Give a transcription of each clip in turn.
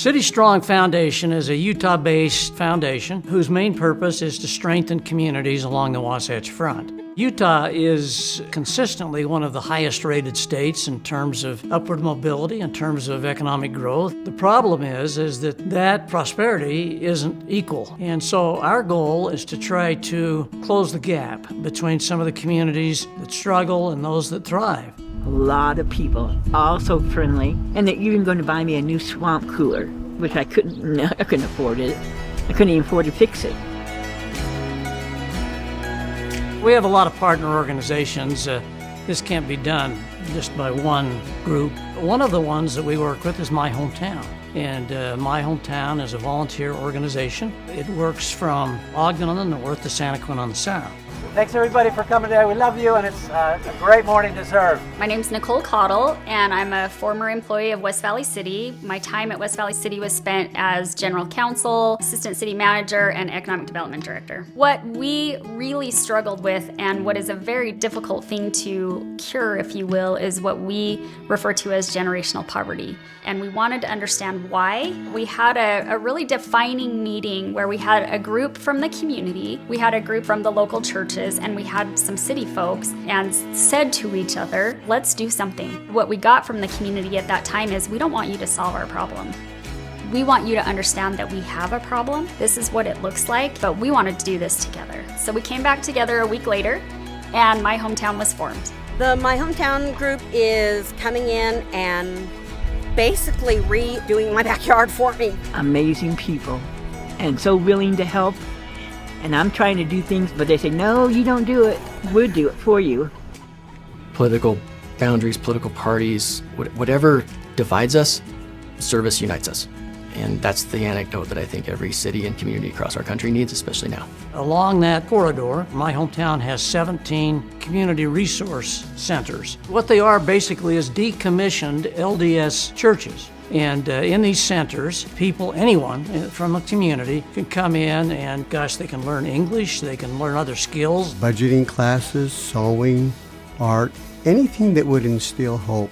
City Strong Foundation is a Utah-based foundation whose main purpose is to strengthen communities along the Wasatch Front. Utah is consistently one of the highest rated states in terms of upward mobility, in terms of economic growth. The problem is that prosperity isn't equal. And so our goal is to try to close the gap between some of the communities that struggle and those that thrive. A lot of people, all so friendly, and they're even going to buy me a new swamp cooler, which I couldn't afford it. I couldn't even afford to fix it. We have a lot of partner organizations. This can't be done just by one group. One of the ones that we work with is myHometown. And myHometown is a volunteer organization. It works from Ogden on the north to Santa Quinn on the south. Thanks everybody for coming today. We love you, and it's a great morning to serve. My name's Nicole Cottle, and I'm a former employee of West Valley City. My time at West Valley City was spent as general counsel, assistant city manager, and economic development director. What we really struggled with, and what is a very difficult thing to cure, if you will, is what we refer to as generational poverty. And we wanted to understand why. We had a really defining meeting where we had a group from the community, we had a group from the local churches, and we had some city folks, and said to each other, let's do something. What we got from the community at that time is, we don't want you to solve our problem. We want you to understand that we have a problem. This is what it looks like, but we wanted to do this together. So we came back together a week later, and myHometown was formed. The myHometown group is coming in and basically redoing my backyard for me. Amazing people, and so willing to help. And I'm trying to do things, but they say, no, you don't do it. We'll do it for you. Political boundaries, political parties, whatever divides us, service unites us. And that's the anecdote that I think every city and community across our country needs, especially now. Along that corridor, myHometown has 17 community resource centers. What they are basically is decommissioned LDS churches. And in these centers, people, anyone from a community can come in and, they can learn English, they can learn other skills. Budgeting classes, sewing, art, anything that would instill hope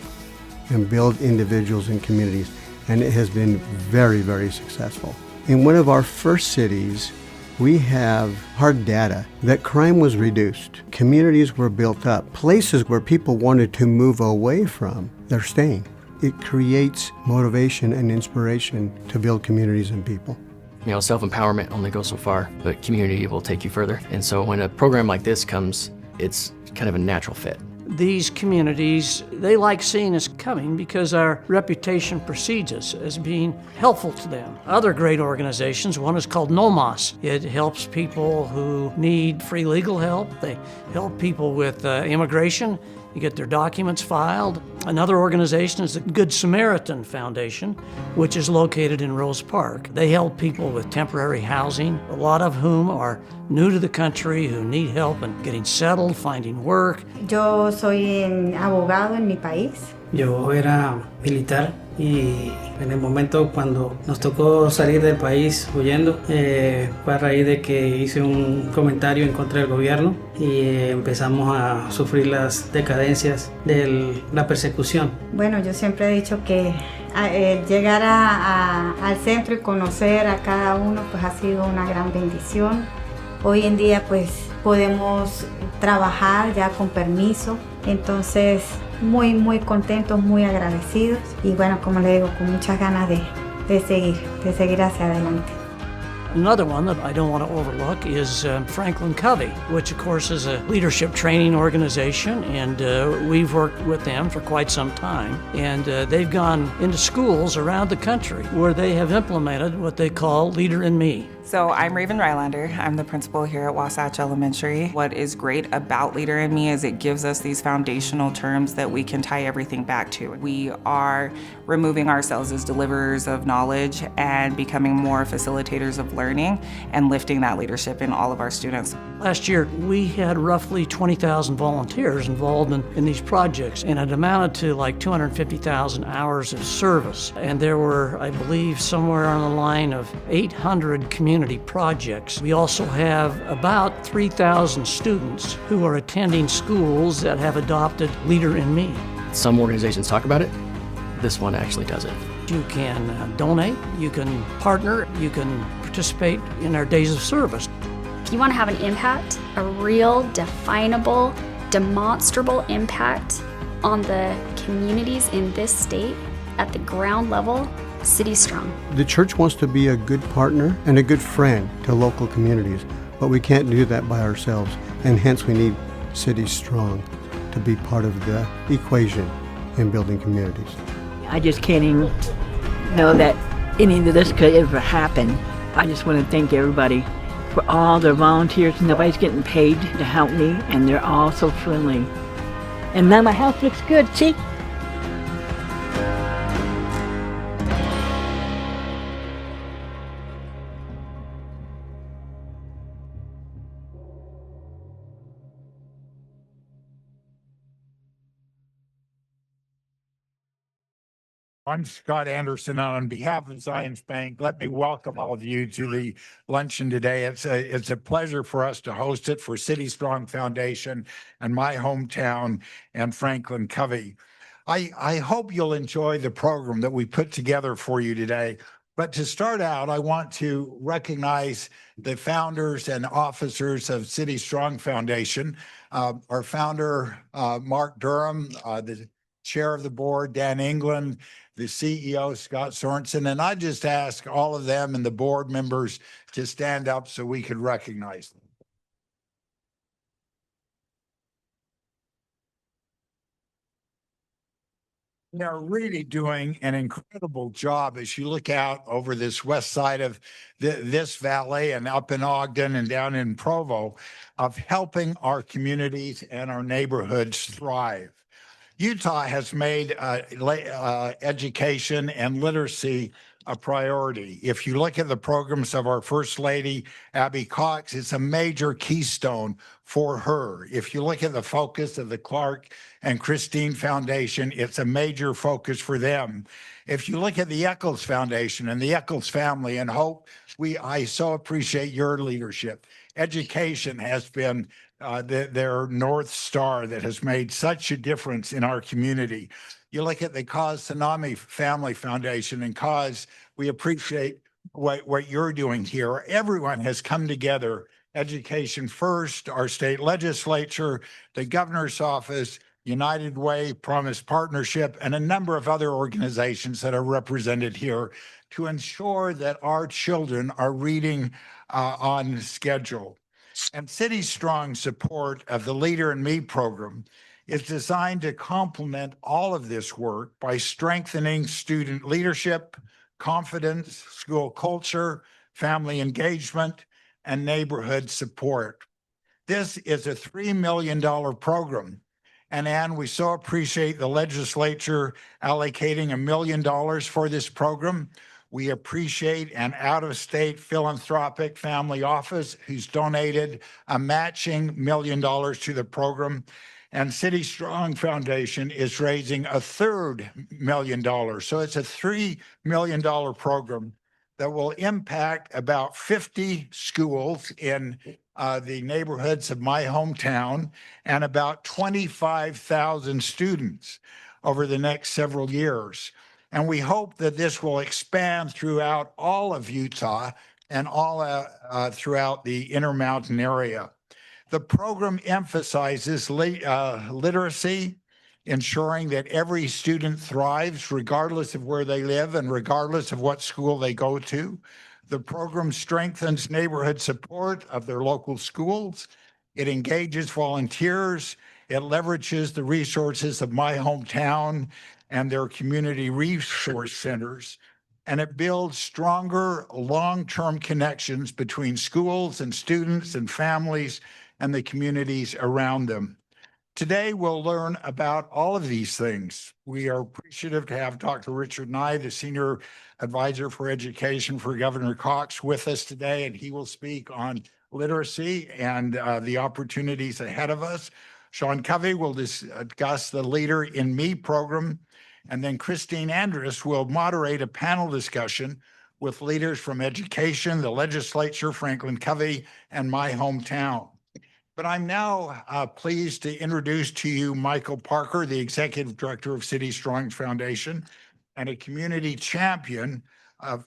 and build individuals and communities. And it has been very, very successful. In one of our first cities, we have hard data that crime was reduced. Communities were built up. Places where people wanted to move away from, they're staying. It creates motivation and inspiration to build communities and people. You know, self-empowerment only goes so far, but community will take you further. And so when a program like this comes, it's kind of a natural fit. These communities, they like seeing us coming because our reputation precedes us as being helpful to them. Other great organizations, one is called NOMAS. It helps people who need free legal help. They help people with immigration. You get their documents filed. Another organization is the Good Samaritan Foundation, which is located in Rose Park. They help people with temporary housing, a lot of whom are new to the country, who need help in getting settled, finding work. Yo soy abogado en mi país. Yo era militar y en el momento cuando nos tocó salir del país huyendo, fue a raíz de que hice un comentario en contra del gobierno y empezamos a sufrir las decadencias de la persecución. Bueno, yo siempre he dicho que llegar al centro y conocer a cada uno pues ha sido una gran bendición. Hoy en día pues podemos trabajar ya con permiso, entonces muy contentos, muy agradecidos y bueno, como le digo, con muchas ganas de seguir hacia adelante. Another one that I don't want to overlook is FranklinCovey, which of course is a leadership training organization, and we've worked with them for quite some time. And they've gone into schools around the country where they have implemented what they call Leader in Me. So I'm Raven Rylander. I'm the principal here at Wasatch Elementary. What is great about Leader in Me is it gives us these foundational terms that we can tie everything back to. We are removing ourselves as deliverers of knowledge and becoming more facilitators of learning and lifting that leadership in all of our students. Last year, we had roughly 20,000 volunteers involved in these projects, and it amounted to like 250,000 hours of service. And there were, I believe, somewhere on the line of 800 community projects. We also have about 3,000 students who are attending schools that have adopted Leader in Me. Some organizations talk about it. This one actually does it. You can donate, you can partner, you can participate in our days of service. If you want to have an impact, a real, definable, demonstrable impact on the communities in this state at the ground level, City Strong. The church wants to be a good partner and a good friend to local communities, but we can't do that by ourselves, and hence we need City Strong to be part of the equation in building communities. I just can't even know that any of this could ever happen. I just want to thank everybody for all their volunteers. Nobody's getting paid to help me, and they're all so friendly. And now my house looks good, see? I'm Scott Anderson, and on behalf of Zions Bank, let me welcome all of you to the luncheon today. It's a pleasure for us to host it for City Strong Foundation and myHometown and FranklinCovey. I hope you'll enjoy the program that we put together for you today. But to start out, I want to recognize the founders and officers of City Strong Foundation. Our founder, Mark Durham, the chair of the board, Dan England, the CEO, Scott Sorensen, and I just ask all of them and the board members to stand up so we could recognize them. They're really doing an incredible job as you look out over this west side of this valley and up in Ogden and down in Provo of helping our communities and our neighborhoods thrive. Utah has made education and literacy a priority. If you look at the programs of our First Lady, Abby Cox, it's a major keystone for her. If you look at the focus of the Clark and Christine Foundation, it's a major focus for them. If you look at the Eccles Foundation and the Eccles family and Hope, I so appreciate your leadership. Education has been their North Star that has made such a difference in our community. You look at the Cause Tsunami Family Foundation and Cause, we appreciate what you're doing here. Everyone has come together, Education First, our state legislature, the governor's office, United Way, Promise Partnership, and a number of other organizations that are represented here to ensure that our children are reading on schedule. And City Strong support of the Leader in Me program is designed to complement all of this work by strengthening student leadership, confidence, school culture, family engagement, and neighborhood support. This is a $3 million program. And Ann, we so appreciate the legislature allocating $1 million for this program. We appreciate an out-of-state philanthropic family office who's donated a matching $1 million to the program. And City Strong Foundation is raising a third $1 million. So it's a $3 million program that will impact about 50 schools in the neighborhoods of myHometown and about 25,000 students over the next several years. And we hope that this will expand throughout all of Utah and all throughout the Intermountain area. The program emphasizes literacy, ensuring that every student thrives regardless of where they live and regardless of what school they go to. The program strengthens neighborhood support of their local schools. It engages volunteers. It leverages the resources of myHometown and their community resource centers, and it builds stronger long-term connections between schools and students and families and the communities around them. Today, we'll learn about all of these things. We are appreciative to have Dr. Richard Nye, the Senior Advisor for Education for Governor Cox, with us today, and he will speak on literacy and the opportunities ahead of us. Sean Covey will discuss the Leader in Me program, and then Kristin Andrus will moderate a panel discussion with leaders from education, the legislature, FranklinCovey, and myHometown. But I'm now pleased to introduce to you Michael Parker, the Executive Director of City Strong Foundation, and a community champion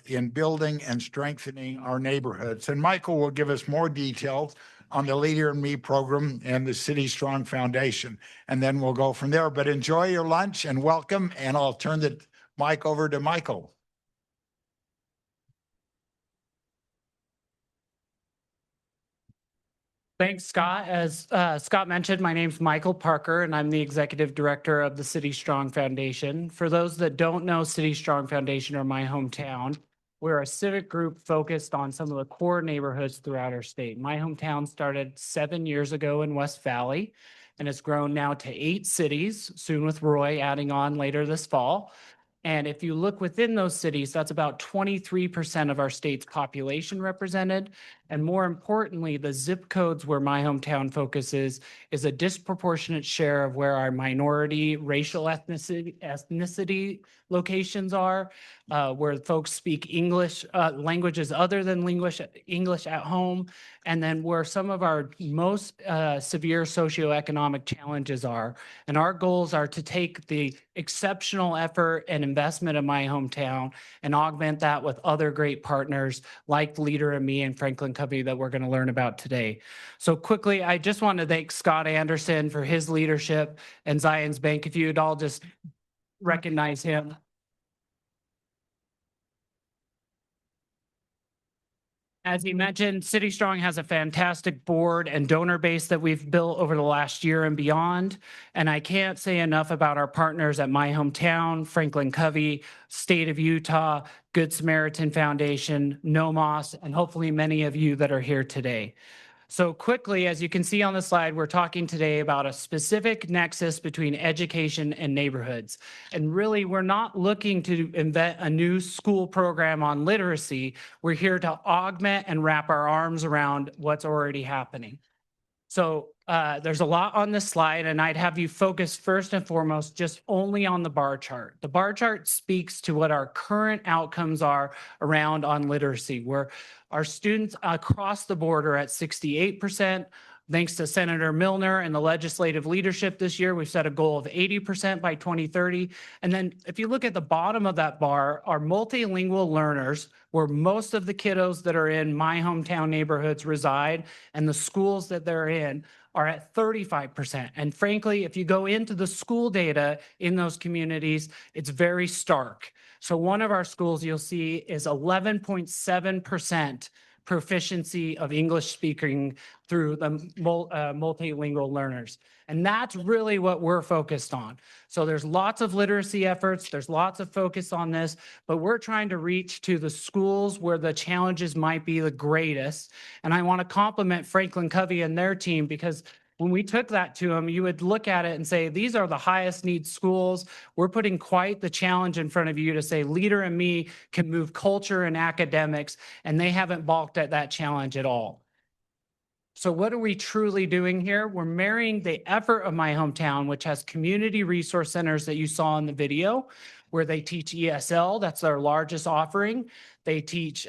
in building and strengthening our neighborhoods. And Michael will give us more details on the Leader in Me program and the City Strong Foundation, and then we'll go from there. But enjoy your lunch and welcome, and I'll turn the mic over to Michael. Thanks, Scott. As Scott mentioned, my name's Michael Parker, and I'm the Executive Director of the City Strong Foundation. For those that don't know City Strong Foundation or My Hometown, we're a civic group focused on some of the core neighborhoods throughout our state. My Hometown started 7 years ago in West Valley, and it's grown now to 8 cities, soon with Roy adding on later this fall. And if you look within those cities, that's about 23% of our state's population represented. And more importantly, the zip codes where My Hometown focuses is a disproportionate share of where our minority racial ethnicity locations are, where folks speak English, languages other than English at home, and then where some of our most severe socioeconomic challenges are. And our goals are to take the exceptional effort and investment of My Hometown and augment that with other great partners like Leader in Me and FranklinCovey that we're going to learn about today. So quickly, I just want to thank Scott Anderson for his leadership and Zions Bank. If you'd all just recognize him. As he mentioned, City Strong has a fantastic board and donor base that we've built over the last year and beyond. And I can't say enough about our partners at My Hometown, FranklinCovey, State of Utah, Good Samaritan Foundation, NOMOS, and hopefully many of you that are here today. So quickly, as you can see on the slide, we're talking today about a specific nexus between education and neighborhoods. And really, we're not looking to invent a new school program on literacy. We're here to augment and wrap our arms around what's already happening. So there's a lot on this slide, and I'd have you focus first and foremost just only on the bar chart. The bar chart speaks to what our current outcomes are around on literacy, where our students across the board are at 68%. Thanks to Senator Millner and the legislative leadership this year, we've set a goal of 80% by 2030. And then if you look at the bottom of that bar, our multilingual learners, where most of the kiddos that are in My Hometown neighborhoods reside and the schools that they're in, are at 35%. And frankly, if you go into the school data in those communities, it's very stark. So one of our schools you'll see is 11.7% proficiency of English speaking through the multilingual learners. And that's really what we're focused on. So there's lots of literacy efforts, there's lots of focus on this, but we're trying to reach to the schools where the challenges might be the greatest. And I want to compliment FranklinCovey and their team, because when we took that to them, you would look at it and say, these are the highest need schools. We're putting quite the challenge in front of you to say, Leader in Me can move culture and academics, and they haven't balked at that challenge at all. So what are we truly doing here? We're marrying the effort of My Hometown, which has community resource centers that you saw in the video, where they teach ESL, that's our largest offering. They teach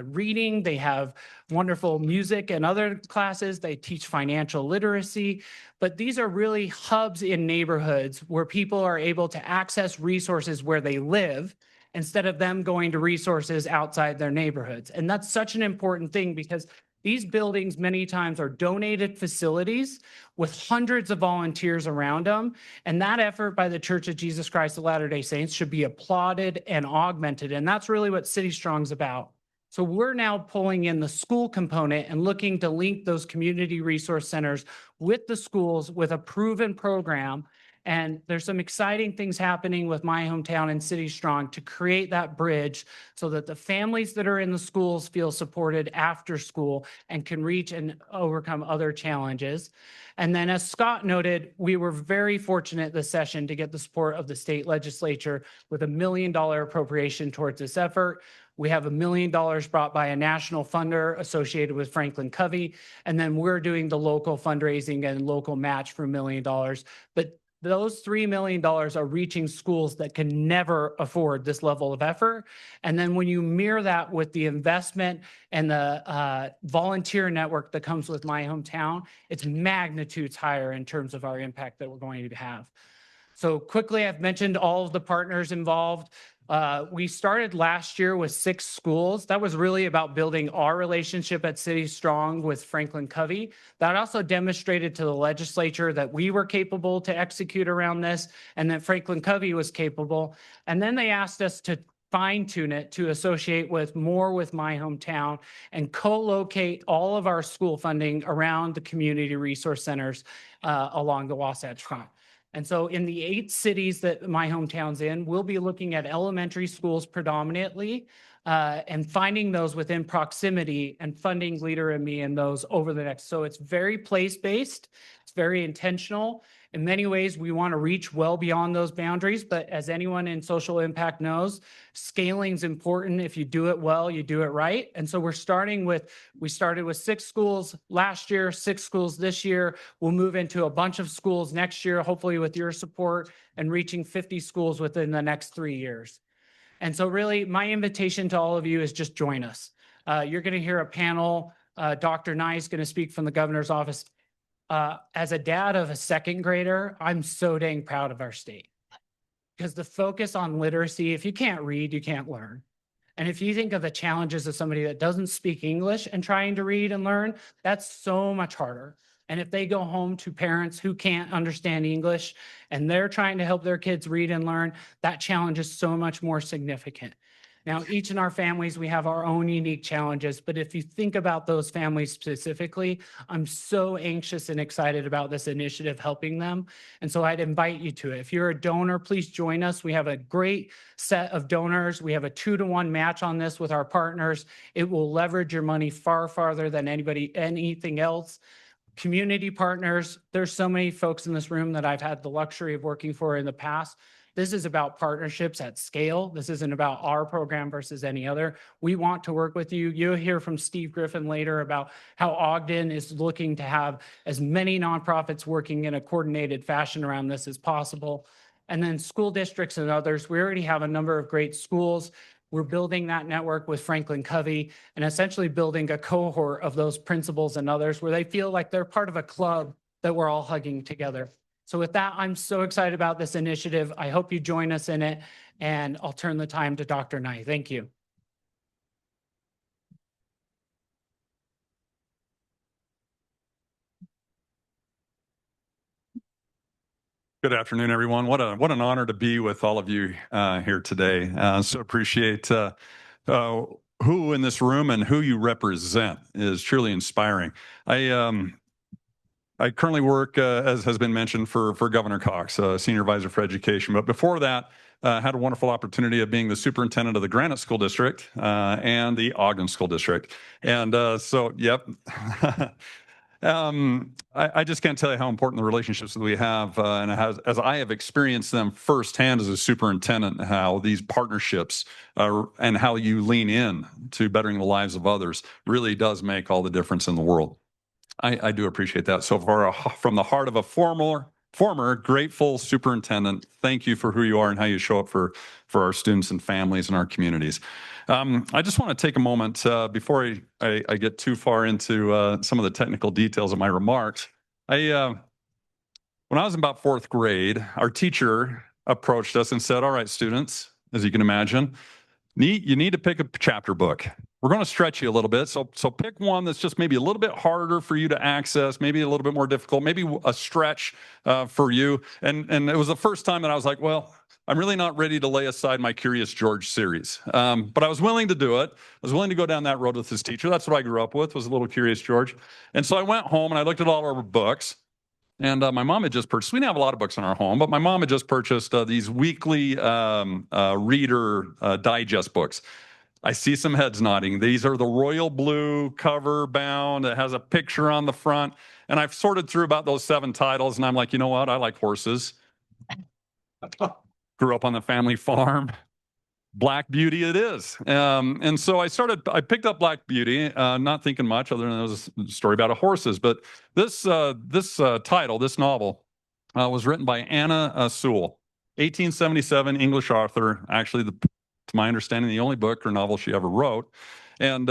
reading, they have wonderful music and other classes, they teach financial literacy, but these are really hubs in neighborhoods where people are able to access resources where they live instead of them going to resources outside their neighborhoods. And that's such an important thing, because these buildings many times are donated facilities with hundreds of volunteers around them. And that effort by the Church of Jesus Christ of Latter-day Saints should be applauded and augmented. And that's really what City Strong's about. So we're now pulling in the school component and looking to link those community resource centers with the schools with a proven program. And there's some exciting things happening with My Hometown and City Strong to create that bridge so that the families that are in the schools feel supported after school and can reach and overcome other challenges. And then, as Scott noted, we were very fortunate this session to get the support of the state legislature with $1 million appropriation towards this effort. We have $1 million brought by a national funder associated with FranklinCovey, and then we're doing the local fundraising and local match for $1 million. But those $3 million are reaching schools that can never afford this level of effort. And then when you mirror that with the investment and the volunteer network that comes with My Hometown, it's magnitudes higher in terms of our impact that we're going to have. So quickly, I've mentioned all of the partners involved. We started last year with 6 schools. That was really about building our relationship at City Strong with FranklinCovey. That also demonstrated to the legislature that we were capable to execute around this and that FranklinCovey was capable. And then they asked us to fine-tune it to associate with more with myHometown and co-locate all of our school funding around the community resource centers along the Wasatch Front. And so in the 8 cities that myHometown's in, we'll be looking at elementary schools predominantly and finding those within proximity and funding Leader in Me in those over the next. So it's very place-based, it's very intentional. In many ways, we want to reach well beyond those boundaries, but as anyone in social impact knows, scaling is important. If you do it well, you do it right. And so we started with 6 schools last year, 6 schools this year. We'll move into a bunch of schools next year, hopefully with your support, and reaching 50 schools within the next 3 years. And so really, my invitation to all of you is just join us. You're going to hear a panel. Dr. Nye is going to speak from the governor's office. As a dad of a 2nd grader, I'm so dang proud of our state because the focus on literacy, if you can't read, you can't learn. And if you think of the challenges of somebody that doesn't speak English and trying to read and learn, that's so much harder. And if they go home to parents who can't understand English and they're trying to help their kids read and learn, that challenge is so much more significant. Now, each in our families, we have our own unique challenges, but if you think about those families specifically, I'm so anxious and excited about this initiative helping them. And so I'd invite you to it. If you're a donor, please join us. We have a great set of donors. We have a 2-to-1 match on this with our partners. It will leverage your money far farther than anything else. Community partners, there's so many folks in this room that I've had the luxury of working for in the past. This is about partnerships at scale. This isn't about our program versus any other. We want to work with you. You'll hear from Steve Griffin later about how Ogden is looking to have as many nonprofits working in a coordinated fashion around this as possible. And then school districts and others, we already have a number of great schools. We're building that network with FranklinCovey and essentially building a cohort of those principals and others where they feel like they're part of a club that we're all hugging together. So with that, I'm so excited about this initiative. I hope you join us in it, and I'll turn the time to Dr. Nye. Thank you. Good afternoon, everyone. What an honor to be with all of you here today. So appreciate who in this room and who you represent is truly inspiring. I currently work, as has been mentioned, for Governor Cox, Senior Advisor for Education. But before that, had a wonderful opportunity of being the superintendent of the Granite School District and the Ogden School District. And yep. I just can't tell you how important the relationships that we have, and as I have experienced them firsthand as a superintendent, how these partnerships and how you lean in to bettering the lives of others really does make all the difference in the world. I do appreciate that. So from the heart of a former grateful superintendent, thank you for who you are and how you show up for our students and families and our communities. I just want to take a moment before I get too far into some of the technical details of my remarks. When I was in about 4th grade, our teacher approached us and said, "All right, students, as you can imagine, you need to pick a chapter book. We're going to stretch you a little bit. So pick one that's just maybe a little bit harder for you to access, maybe a little bit more difficult, maybe a stretch for you." And it was the first time that I was like, well, I'm really not ready to lay aside my Curious George series. But I was willing to do it. I was willing to go down that road with this teacher. That's what I grew up with, was a little Curious George. And so I went home and I looked at all our books. And my mom had just purchased, we didn't have a lot of books in our home, but my mom had just purchased these weekly reader digest books. I see some heads nodding. These are the royal blue cover bound. It has a picture on the front. And I've sorted through about those 7 titles. And I'm like, you know what? I like horses. Grew up on the family farm. Black Beauty it is. And so I picked up Black Beauty, not thinking much other than it was a story about horses. But this title, this novel, was written by Anna Sewell, 1877 English author, actually to my understanding, the only book or novel she ever wrote. And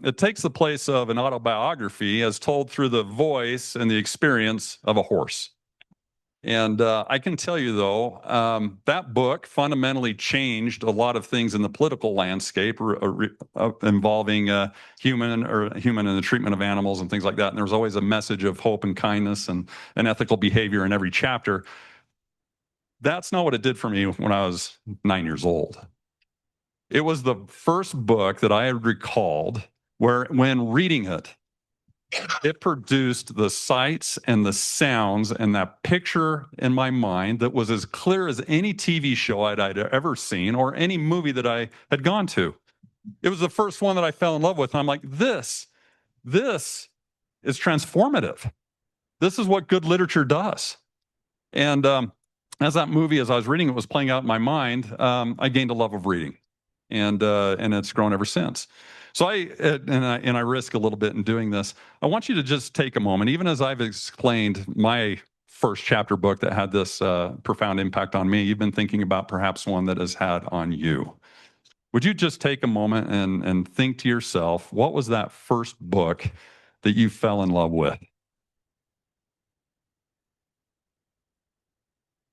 it takes the place of an autobiography as told through the voice and the experience of a horse. And I can tell you, though, that book fundamentally changed a lot of things in the political landscape involving human and the treatment of animals and things like that. And there was always a message of hope and kindness and ethical behavior in every chapter. That's not what it did for me when I was 9 years old. It was the first book that I had recalled where, when reading it, it produced the sights and the sounds and that picture in my mind that was as clear as any TV show I'd ever seen or any movie that I had gone to. It was the first one that I fell in love with. And I'm like, this is transformative. This is what good literature does. And as that movie, as I was reading it, was playing out in my mind, I gained a love of reading. And it's grown ever since. So I risk a little bit in doing this. I want you to just take a moment, even as I've explained my first chapter book that had this profound impact on me. You've been thinking about perhaps one that has had on you. Would you just take a moment and think to yourself, what was that first book that you fell in love with?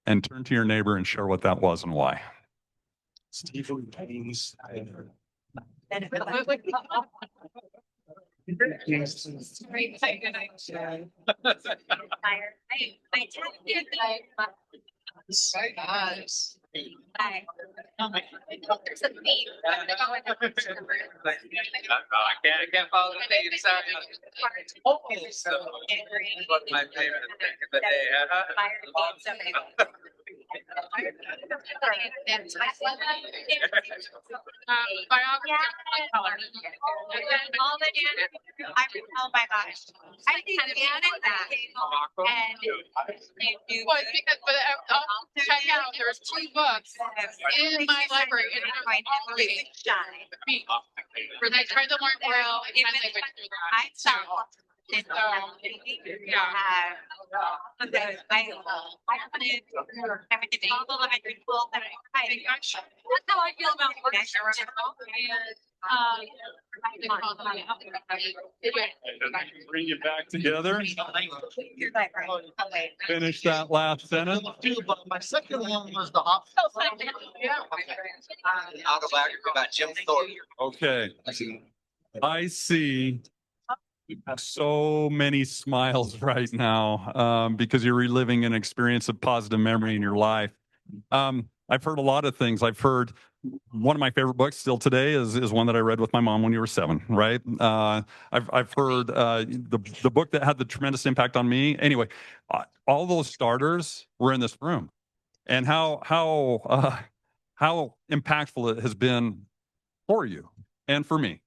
And turn to your neighbor and share what that was and why. Stephen Payne's I can't follow the name. Sorry. What's my favorite thing of the day? I recall my gosh. I think I added that. Well, because I'll check out. There's 2 books in my library, and I'm reading. Where they try to learn Braille and sign language through that. I saw. Yeah. That's how I feel about work in general. Bring you back together. Finish that last sentence. My second one was the option. Autobiography about Jim Thorpe. Okay. I see so many smiles right now because you're reliving an experience of positive memory in your life. I've heard a lot of things. I've heard one of my favorite books still today is one that I read with my mom when you were 7, right? I've heard the book that had the tremendous impact on me. Anyway, all those starters were in this room, and how impactful it has been for you and for me.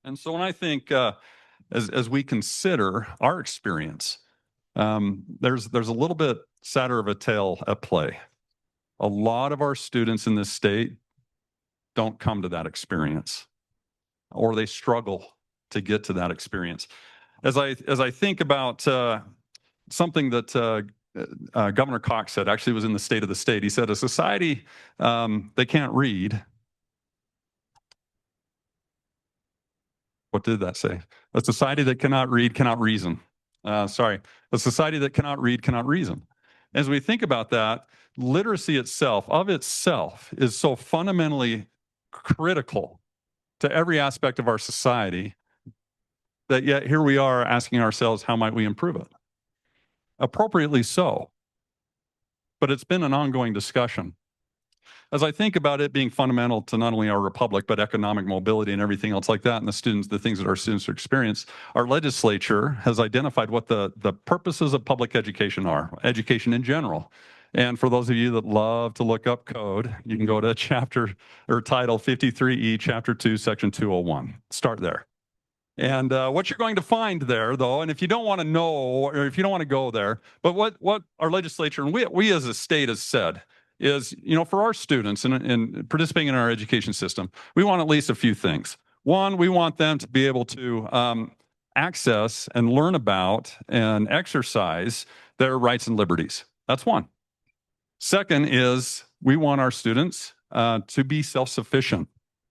And so when I think as we consider our experience, there's a little bit sadder of a tale at play. A lot of our students in this state don't come to that experience, or they struggle to get to that experience. As I think about something that Governor Cox said, actually was in the State of the State. He said, a society that can't read. What did that say? A society that cannot read cannot reason. A society that cannot read cannot reason. As we think about that, literacy itself is so fundamentally critical to every aspect of our society that yet here we are asking ourselves, how might we improve it? Appropriately so. But it's been an ongoing discussion. As I think about it being fundamental to not only our republic, but economic mobility and everything else like that, and the things that our students experience, our legislature has identified what the purposes of public education are, education in general. And for those of you that love to look up code, you can go to chapter or title 53E, chapter 2, section 201. Start there. And what you're going to find there, though, and if you don't want to know, or if you don't want to go there, but what our legislature and we as a state has said is, for our students and participating in our education system, we want at least a few things. One, we want them to be able to access and learn about and exercise their rights and liberties. That's one. Second is we want our students to be self-sufficient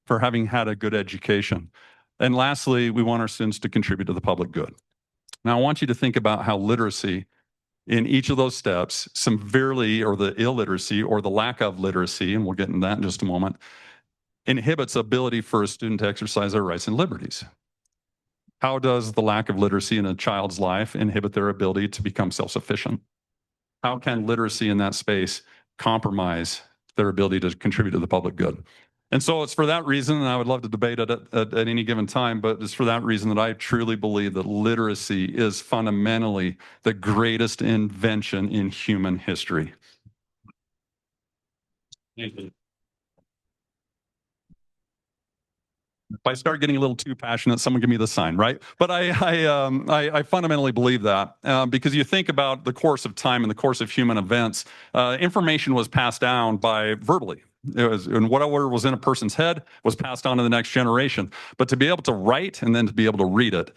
for having had a good education. And lastly, we want our students to contribute to the public good. Now, I want you to think about how literacy in each of those steps, severely, or the illiteracy or the lack of literacy, and we'll get into that in just a moment, inhibits ability for a student to exercise their rights and liberties. How does the lack of literacy in a child's life inhibit their ability to become self-sufficient? How can literacy in that space compromise their ability to contribute to the public good? And so it's for that reason, and I would love to debate it at any given time, but it's for that reason that I truly believe that literacy is fundamentally the greatest invention in human history. Thank you. If I start getting a little too passionate, someone give me the sign, right? But I fundamentally believe that because you think about the course of time and the course of human events, information was passed down by verbally. And whatever was in a person's head was passed on to the next generation. But to be able to write and then to be able to read it,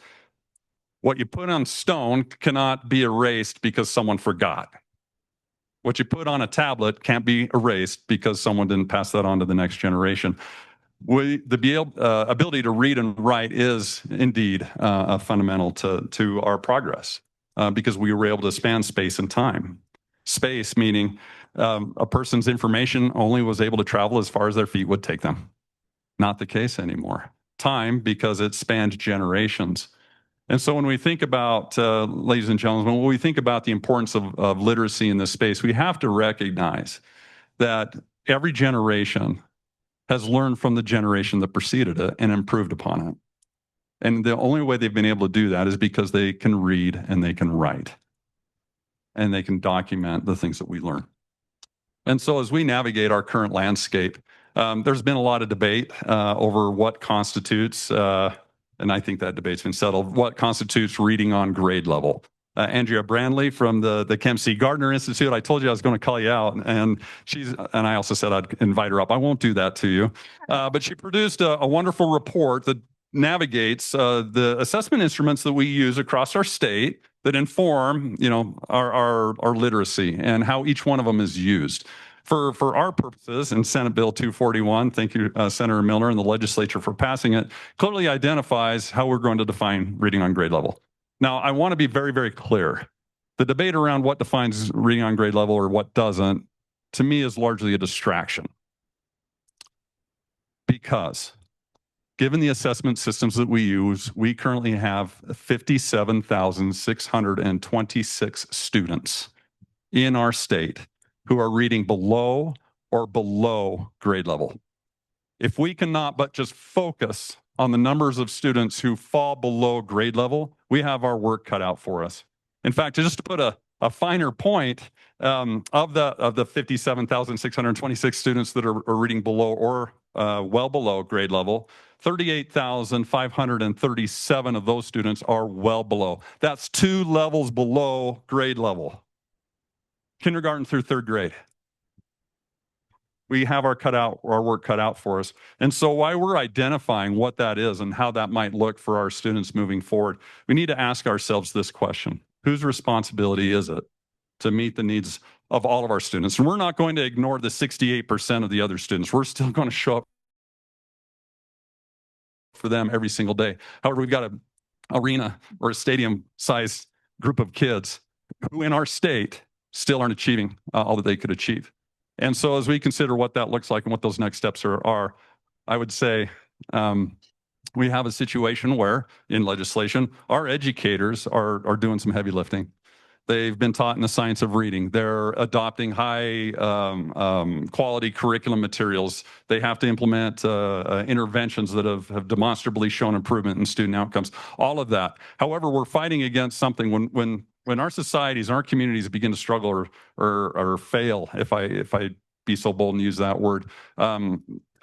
what you put on stone cannot be erased because someone forgot. What you put on a tablet can't be erased because someone didn't pass that on to the next generation. The ability to read and write is indeed fundamental to our progress because we were able to span space and time. Space meaning a person's information only was able to travel as far as their feet would take them. Not the case anymore. Time, because it spanned generations. And so when we think about, ladies and gentlemen, when we think about the importance of literacy in this space, we have to recognize that every generation has learned from the generation that preceded it and improved upon it. And the only way they've been able to do that is because they can read and they can write. And they can document the things that we learn. And so as we navigate our current landscape, there's been a lot of debate over what constitutes, and I think that debate's been settled, what constitutes reading on grade level. Andrea Brandley from the Kemp C. Gardner Institute, I told you I was going to call you out, and I also said I'd invite her up. I won't do that to you. But she produced a wonderful report that navigates the assessment instruments that we use across our state that inform, our literacy and how each one of them is used. For our purposes, in Senate Bill 241, thank you, Senator Millner and the legislature for passing it, clearly identifies how we're going to define reading on grade level. Now, I want to be very, very clear. The debate around what defines reading on grade level or what doesn't, to me, is largely a distraction. Because given the assessment systems that we use, we currently have 57,626 students in our state who are reading below or below grade level. If we cannot but just focus on the numbers of students who fall below grade level, we have our work cut out for us. In fact, just to put a finer point, of the 57,626 students that are reading below or well below grade level, 38,537 of those students are well below. That's 2 levels below grade level. Kindergarten through 3rd grade. We have our work cut out for us. And so while we're identifying what that is and how that might look for our students moving forward, we need to ask ourselves this question: whose responsibility is it to meet the needs of all of our students? And we're not going to ignore the 68% of the other students. We're still going to show up for them every single day. However, we've got an arena or a stadium-sized group of kids who in our state still aren't achieving all that they could achieve. And so as we consider what that looks like and what those next steps are, I would say we have a situation where in legislation, our educators are doing some heavy lifting. They've been taught in the science of reading. They're adopting high quality curriculum materials. They have to implement interventions that have demonstrably shown improvement in student outcomes, all of that. However, we're fighting against something when our societies, our communities begin to struggle or fail, if I be so bold and use that word,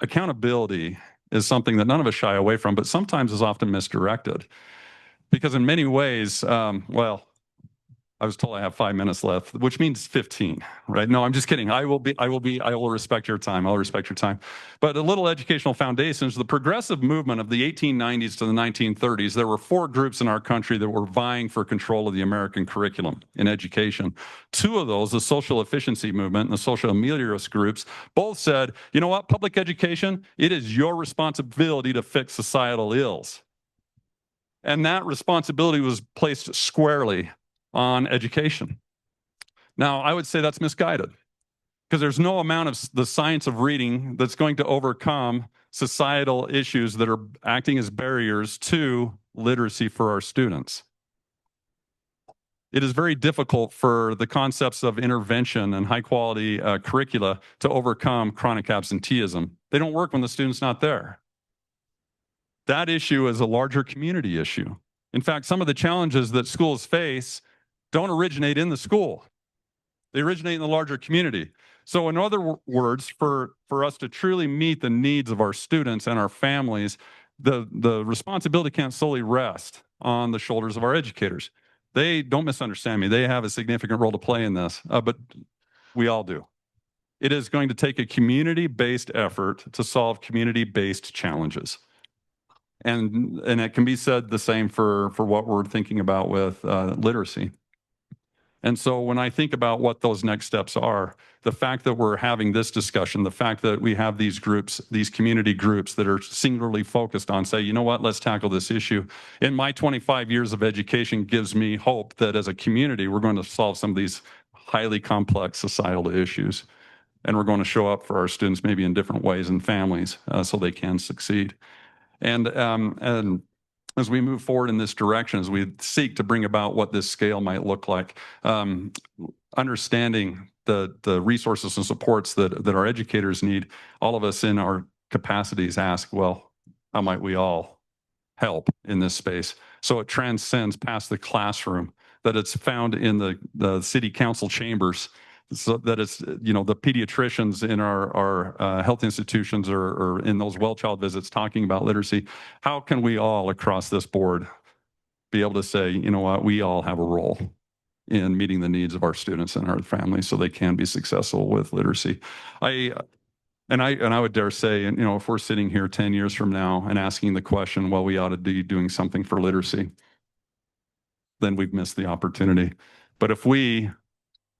accountability is something that none of us shy away from, but sometimes is often misdirected. Because in many ways, I was told I have 5 minutes left, which means 15, right? No, I'm just kidding. I will respect your time. I'll respect your time. But a little educational foundations, the progressive movement of the 1890s to the 1930s, there were 4 groups in our country that were vying for control of the American curriculum in education. 2 of those, the social efficiency movement and the social ameliorist groups, both said, you know what, public education, it is your responsibility to fix societal ills. And that responsibility was placed squarely on education. Now, I would say that's misguided because there's no amount of the science of reading that's going to overcome societal issues that are acting as barriers to literacy for our students. It is very difficult for the concepts of intervention and high quality curricula to overcome chronic absenteeism. They don't work when the student's not there. That issue is a larger community issue. In fact, some of the challenges that schools face don't originate in the school. They originate in the larger community. So in other words, for us to truly meet the needs of our students and our families, the responsibility can't solely rest on the shoulders of our educators. They, don't misunderstand me, they have a significant role to play in this, but we all do. It is going to take a community-based effort to solve community-based challenges. And it can be said the same for what we're thinking about with literacy. And so when I think about what those next steps are, the fact that we're having this discussion, the fact that we have these groups, these community groups that are singularly focused on say, you know what, let's tackle this issue. In my 25 years of education gives me hope that as a community, we're going to solve some of these highly complex societal issues. And we're going to show up for our students maybe in different ways and families so they can succeed. And as we move forward in this direction, as we seek to bring about what this scale might look like, understanding the resources and supports that our educators need, all of us in our capacities ask, well, how might we all help in this space? So it transcends past the classroom, that it's found in the city council chambers, so that it's, you know, the pediatricians in our health institutions or in those well child visits talking about literacy. How can we all across this board be able to say, you know what, we all have a role in meeting the needs of our students and our families so they can be successful with literacy? I would dare say, you know, if we're sitting here 10 years from now and asking the question, well, we ought to be doing something for literacy, then we've missed the opportunity. But if we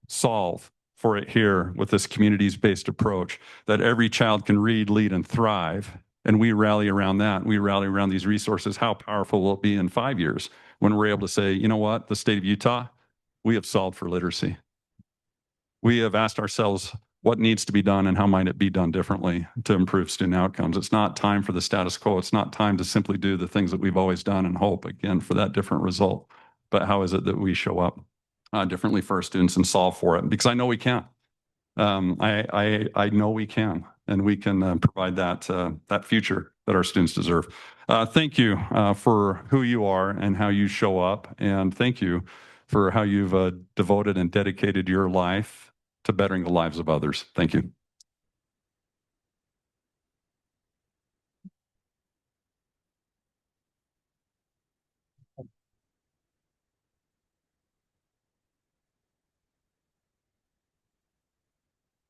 solve for it here with this communities-based approach, that every child can read, lead, and thrive, and we rally around that, we rally around these resources, how powerful will it be in 5 years when we're able to say, you know what, the state of Utah, we have solved for literacy. We have asked ourselves what needs to be done and how might it be done differently to improve student outcomes. It's not time for the status quo. It's not time to simply do the things that we've always done and hope, again, for that different result. But how is it that we show up differently for our students and solve for it? Because I know we can. I know we can, and we can provide that future that our students deserve. Thank you for who you are and how you show up, and thank you for how you've devoted and dedicated your life to bettering the lives of others. Thank you.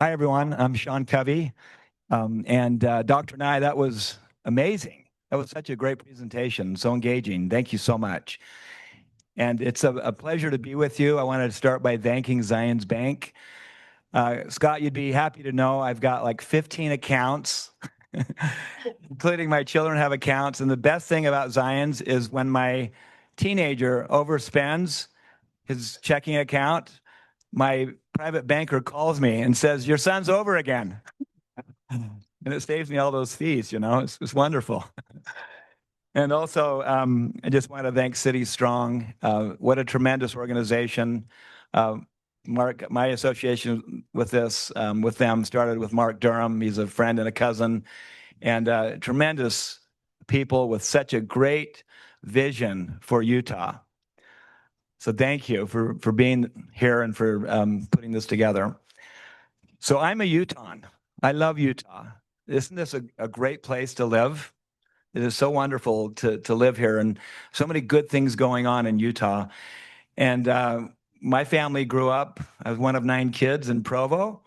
Hi, everyone. I'm Sean Covey. Dr. Nye, that was amazing. That was such a great presentation, so engaging. Thank you so much. And it's a pleasure to be with you. I wanted to start by thanking Zions Bank. Scott, you'd be happy to know I've got like 15 accounts, including my children have accounts. And the best thing about Zions is when my teenager overspends his checking account, my private banker calls me and says, your son's over again. And it saves me all those fees, you know, it's wonderful. And also, I just want to thank City Strong. What a tremendous organization. Mark, my association with them started with Mark Durham. He's a friend and a cousin, and tremendous people with such a great vision for Utah. So thank you for being here and for putting this together. So I'm a Utahn. I love Utah. Isn't this a great place to live? It is so wonderful to live here, and so many good things going on in Utah. And my family grew up, I was one of 9 kids in Provo,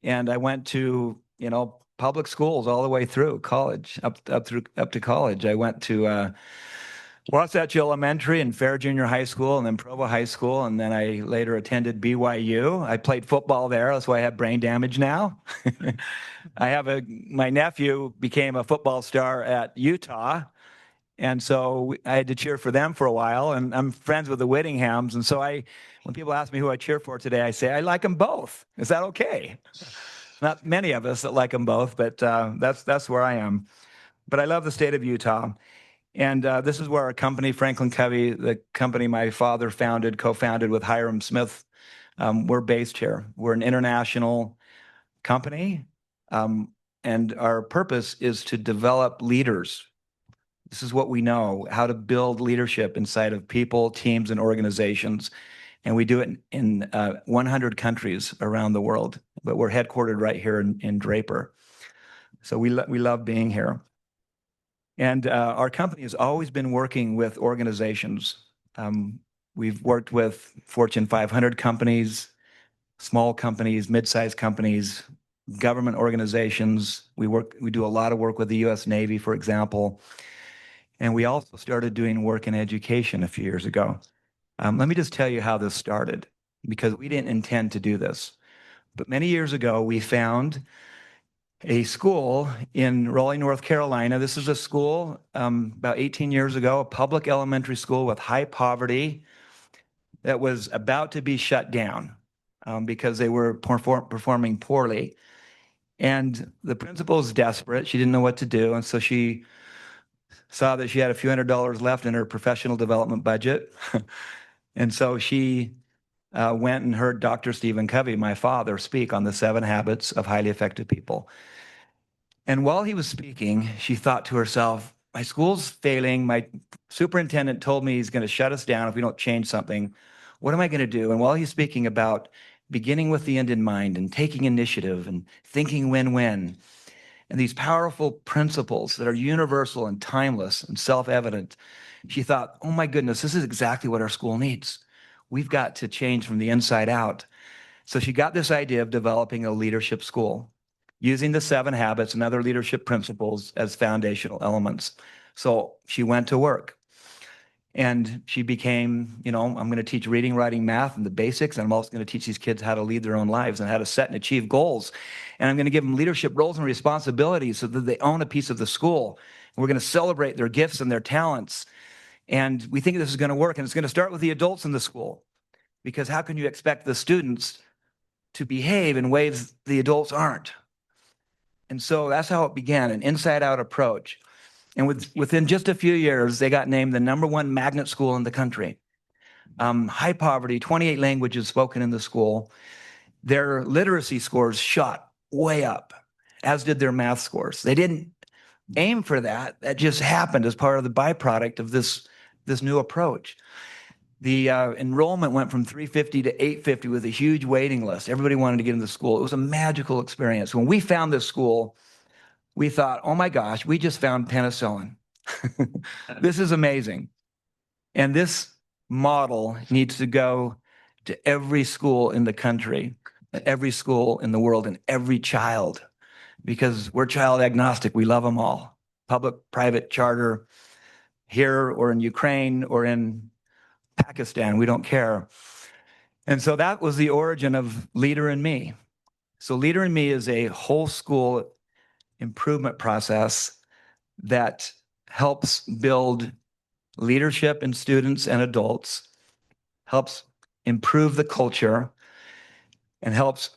and I went to, you know, public schools all the way through college, up to college. I went to Wasatch Elementary and Fair Junior High School, and then Provo High School, and then I later attended BYU. I played football there. That's why I have brain damage now. My nephew became a football star at Utah, And so I had to cheer for them for a while, and I'm friends with the Whittinghams. And so when people ask me who I cheer for today, I say, I like them both. Is that okay? Not many of us that like them both, but that's where I am. But I love the state of Utah. And this is where our company, FranklinCovey, the company my father co-founded with Hiram Smith, we're based here. We're an international company, and our purpose is to develop leaders. This is what we know, how to build leadership inside of people, teams, and organizations. And we do it in 100 countries around the world, but we're headquartered right here in Draper. So we love being here. And our company has always been working with organizations. We've worked with Fortune 500 companies, small companies, mid-sized companies, government organizations. We do a lot of work with the U.S. Navy, for example. And we also started doing work in education a few years ago. Let me just tell you how this started, because we didn't intend to do this. But many years ago, we found a school in Raleigh, North Carolina. This is a school about 18 years ago, a public elementary school with high poverty that was about to be shut down because they were performing poorly. And the principal was desperate. She didn't know what to do. And so she saw that she had a few $100s left in her professional development budget. And so she went and heard Dr. Stephen Covey, my father, speak on the 7 habits of highly effective people. And while he was speaking, she thought to herself, my school's failing. My superintendent told me he's going to shut us down if we don't change something. What am I going to do? And while he's speaking about beginning with the end in mind and taking initiative and thinking win-win, and these powerful principles that are universal and timeless and self-evident, she thought, oh my goodness, this is exactly what our school needs. We've got to change from the inside out. So she got this idea of developing a leadership school, using the 7 habits and other leadership principles as foundational elements. So she went to work. And she became, I'm going to teach reading, writing, math, and the basics. And I'm also going to teach these kids how to lead their own lives and how to set and achieve goals. And I'm going to give them leadership roles and responsibilities so that they own a piece of the school. And we're going to celebrate their gifts and their talents. And we think this is going to work. And it's going to start with the adults in the school. Because how can you expect the students to behave in ways the adults aren't? And so that's how it began, an inside-out approach. And within just a few years, they got named the #1 magnet school in the country. High poverty, 28 languages spoken in the school. Their literacy scores shot way up, as did their math scores. They didn't aim for that. That just happened as part of the byproduct of this new approach. The enrollment went from 350 to 850 with a huge waiting list. Everybody wanted to get into the school. It was a magical experience. When we found this school, we thought, oh my gosh, we just found penicillin. This is amazing. And this model needs to go to every school in the country, every school in the world, and every child, because we're child agnostic. We love them all. Public, private, charter, here or in Ukraine or in Pakistan, we don't care. And so that was the origin of Leader in Me. So Leader in Me is a whole school improvement process that helps build leadership in students and adults, helps improve the culture, and helps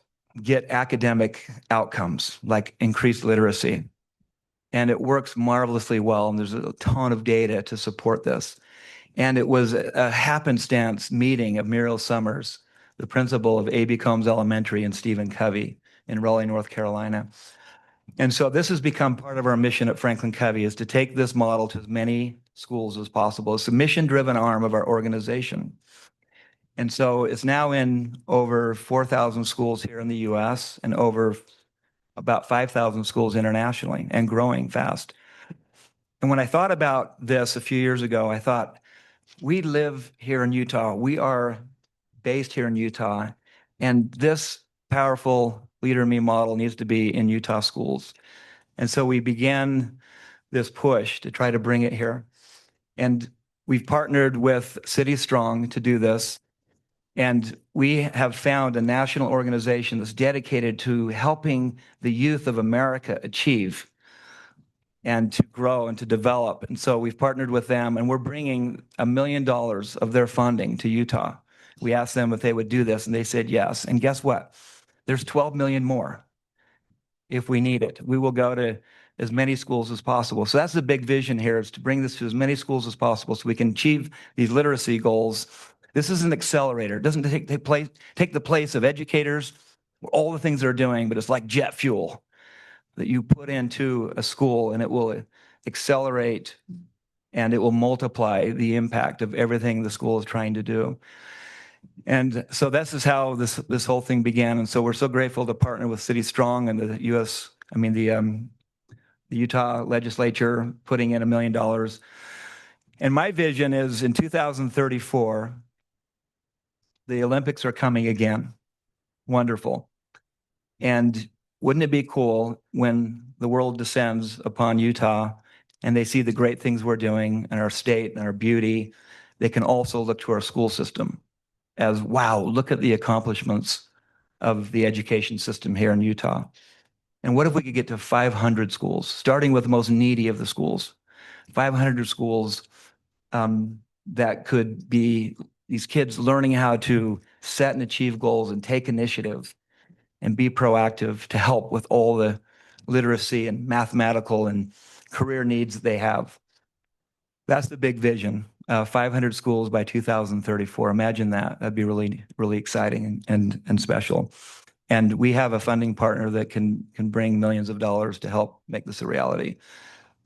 get academic outcomes like increased literacy. And it works marvelously well, and there's a ton of data to support this. And it was a happenstance meeting of Muriel Summers, the principal of A.B. Combs Elementary and Stephen Covey in Raleigh, North Carolina. And so this has become part of our mission at FranklinCovey, is to take this model to as many schools as possible. It's a mission-driven arm of our organization. And so it's now in over 4,000 schools here in the U.S. and over about 5,000 schools internationally, and growing fast. And when I thought about this a few years ago, I thought, we live here in Utah. We are based here in Utah. And this powerful Leader in Me model needs to be in Utah schools. And so we began this push to try to bring it here. And we've partnered with City Strong to do this. And we have found a national organization that's dedicated to helping the youth of America achieve. and to grow and to develop. And so we've partnered with them, and we're bringing $1 million of their funding to Utah. We asked them if they would do this, and they said yes. And guess what? There's 12 million more if we need it. We will go to as many schools as possible. So that's the big vision here, is to bring this to as many schools as possible so we can achieve these literacy goals. This is an accelerator. It doesn't take the place of educators, all the things they're doing, but it's like jet fuel that you put into a school, and it will accelerate and it will multiply the impact of everything the school is trying to do. And so this is how this whole thing began. And so we're so grateful to partner with City Strong and the Utah legislature putting in $1 million. And my vision is in 2034, the Olympics are coming again. Wonderful. And wouldn't it be cool when the world descends upon Utah and they see the great things we're doing and our state and our beauty, they can also look to our school system as, wow, look at the accomplishments of the education system here in Utah. And what if we could get to 500 schools, starting with the most needy of the schools, 500 schools that could be these kids learning how to set and achieve goals and take initiative and be proactive to help with all the literacy and mathematical and career needs that they have. That's the big vision. 500 schools by 2034. Imagine that. That'd be really, really exciting and special. And we have a funding partner that can bring millions of dollars to help make this a reality.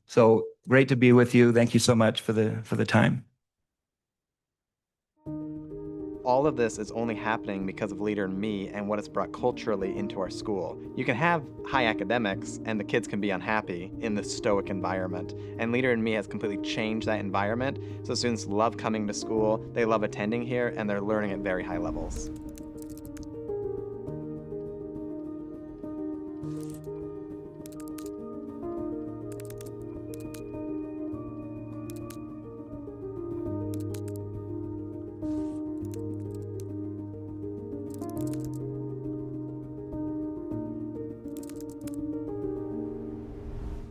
So great to be with you. Thank you so much for the time. All of this is only happening because of Leader in Me and what it's brought culturally into our school. You can have high academics and the kids can be unhappy in this stoic environment. And Leader in Me has completely changed that environment. So students love coming to school, they love attending here, and they're learning at very high levels.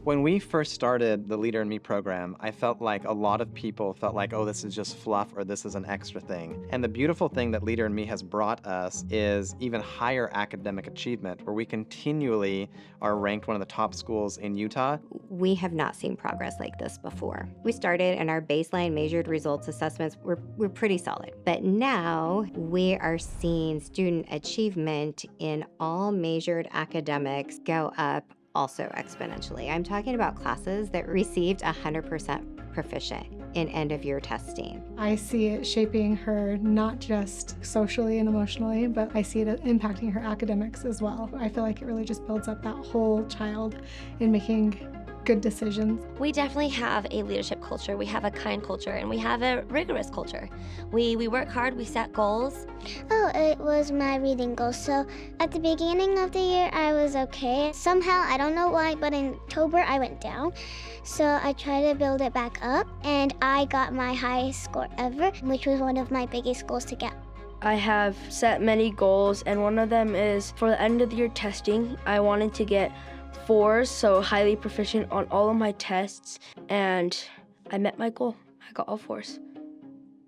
When we first started the Leader in Me program, I felt like a lot of people felt like, oh, this is just fluff or this is an extra thing. And the beautiful thing that Leader in Me has brought us is even higher academic achievement, where we continually are ranked one of the top schools in Utah. We have not seen progress like this before. We started and our baseline measured results assessments were pretty solid. But now we are seeing student achievement in all measured academics go up also exponentially. I'm talking about classes that received 100% proficient in end-of-year testing. I see it shaping her not just socially and emotionally, but I see it impacting her academics as well. I feel like it really just builds up that whole child in making good decisions. We definitely have a leadership culture. We have a kind culture, and we have a rigorous culture. We work hard, we set goals. Oh, it was my reading goal. So at the beginning of the year, I was okay. Somehow, I don't know why, but in October, I went down. So I tried to build it back up, and I got my highest score ever, which was one of my biggest goals to get. I have set many goals, and one of them is for the end of the year testing. I wanted to get 4s, so highly proficient on all of my tests, and I met my goal. I got all 4s.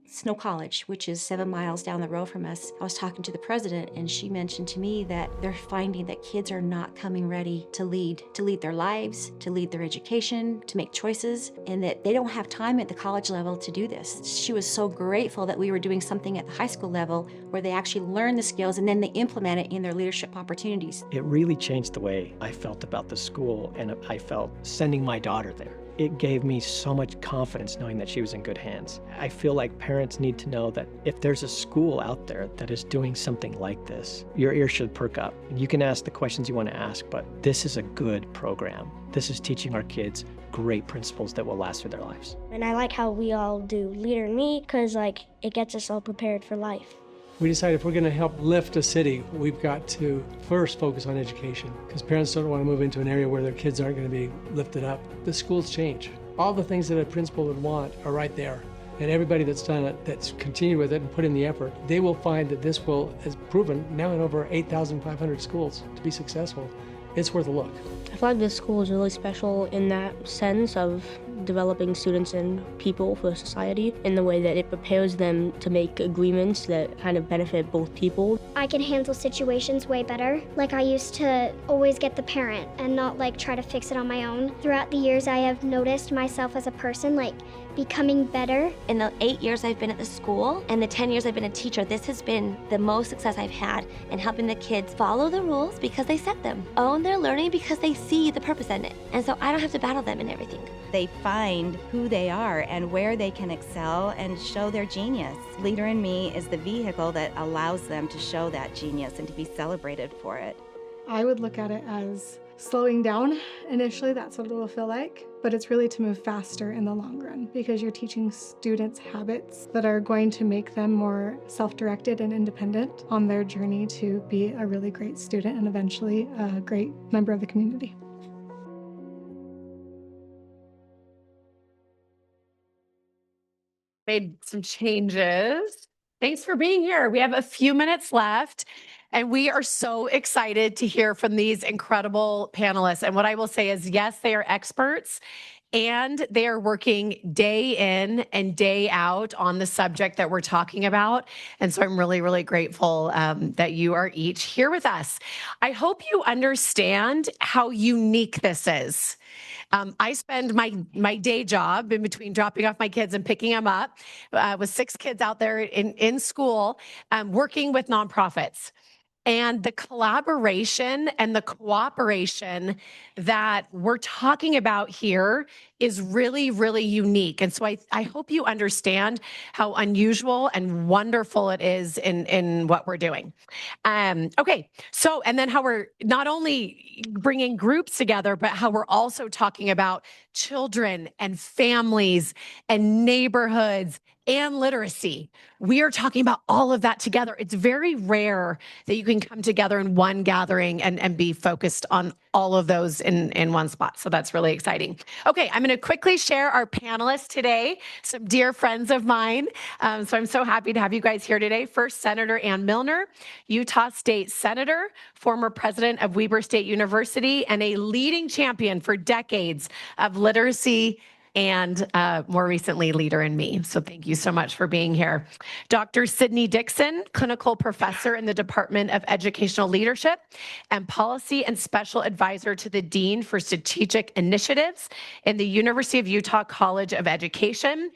Snow College, which is 7 miles down the road from us, I was talking to the president, and she mentioned to me that they're finding that kids are not coming ready to lead their lives, to lead their education, to make choices, and that they don't have time at the college level to do this. She was so grateful that we were doing something at the high school level where they actually learn the skills and then they implement it in their leadership opportunities. It really changed the way I felt about the school, and I felt sending my daughter there. It gave me so much confidence knowing that she was in good hands. I feel like parents need to know that if there's a school out there that is doing something like this, your ear should perk up. You can ask the questions you want to ask, but this is a good program. This is teaching our kids great principles that will last through their lives. And I like how we all do Leader in Me because it gets us all prepared for life. We decided if we're going to help lift a city, we've got to first focus on education, because parents don't want to move into an area where their kids aren't going to be lifted up. The schools change. All the things that a principal would want are right there. And everybody that's done it, that's continued with it and put in the effort, they will find that this has proven now in over 8,500 schools to be successful. it's worth a look. I feel like this school is really special in that sense of developing students and people for society in the way that it prepares them to make agreements that kind of benefit both people. I can handle situations way better. Like I used to always get the parent and not like try to fix it on my own. Throughout the years, I have noticed myself as a person like becoming better. In the 8 years I've been at the school and the 10 years I've been a teacher, this has been the most success I've had in helping the kids follow the rules because they set them, own their learning because they see the purpose in it. And so I don't have to battle them in everything. They find who they are and where they can excel and show their genius. Leader in Me is the vehicle that allows them to show that genius and to be celebrated for it. I would look at it as slowing down initially, that's what it will feel like, but it's really to move faster in the long run because you're teaching students habits that are going to make them more self-directed and independent on their journey to be a really great student and eventually a great member of the community. Made some changes. Thanks for being here. We have a few minutes left, and we are so excited to hear from these incredible panelists. And what I will say is, yes, they are experts, and they are working day in and day out on the subject that we're talking about. And so I'm really, really grateful that you are each here with us. I hope you understand how unique this is. I spend my day job in between dropping off my kids and picking them up with 6 kids out there in school, working with nonprofits. And the collaboration and the cooperation that we're talking about here is really, really unique. And so I hope you understand how unusual and wonderful it is in what we're doing. Okay, so, and then how we're not only bringing groups together, but how we're also talking about children and families and neighborhoods and literacy. We are talking about all of that together. It's very rare that you can come together in one gathering and be focused on all of those in one spot. So that's really exciting. Okay, I'm going to quickly share our panelists today, some dear friends of mine. So I'm so happy to have you guys here today. First, Senator Ann Millner, Utah State Senator, former president of Weber State University, and a leading champion for decades of literacy and more recently, Leader in Me. So thank you so much for being here. Dr. Sydnee Dickson, clinical professor in the Department of Educational Leadership and Policy and special advisor to the Dean for Strategic Initiatives in the University of Utah College of Education.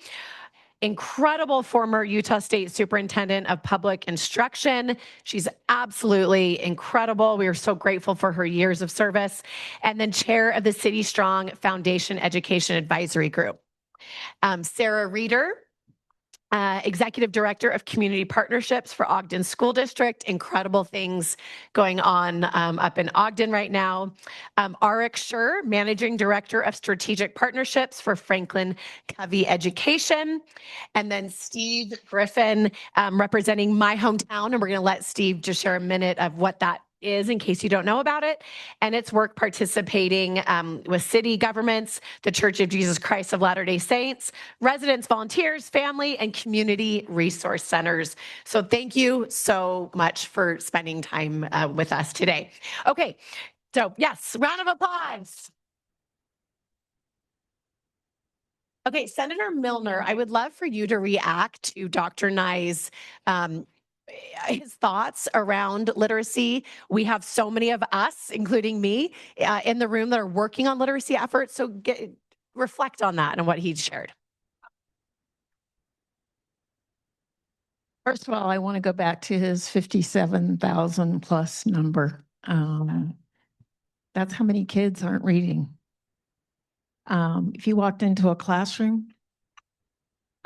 Incredible former Utah State Superintendent of Public Instruction. She's absolutely incredible. We are so grateful for her years of service. And then chair of the City Strong Foundation Education Advisory Group. Sarah Reeder, Executive Director of Community Partnerships for Ogden School District. Incredible things going on up in Ogden right now. Arik Shur, Managing Director of Strategic Partnerships for FranklinCovey Education. And then Steve Griffin, representing myHometown. And we're going to let Steve just share a minute of what that is in case you don't know about it. And it's work participating with city governments, the Church of Jesus Christ of Latter-day Saints, residents, volunteers, family, and community resource centers. So thank you so much for spending time with us today. Okay, so yes, round of applause. Okay, Senator Millner, I would love for you to react to Dr. Nye's his thoughts around literacy. We have so many of us, including me, in the room that are working on literacy efforts. So reflect on that and what he shared. First of all, I want to go back to his 57,000 plus number. That's how many kids aren't reading. If you walked into a classroom,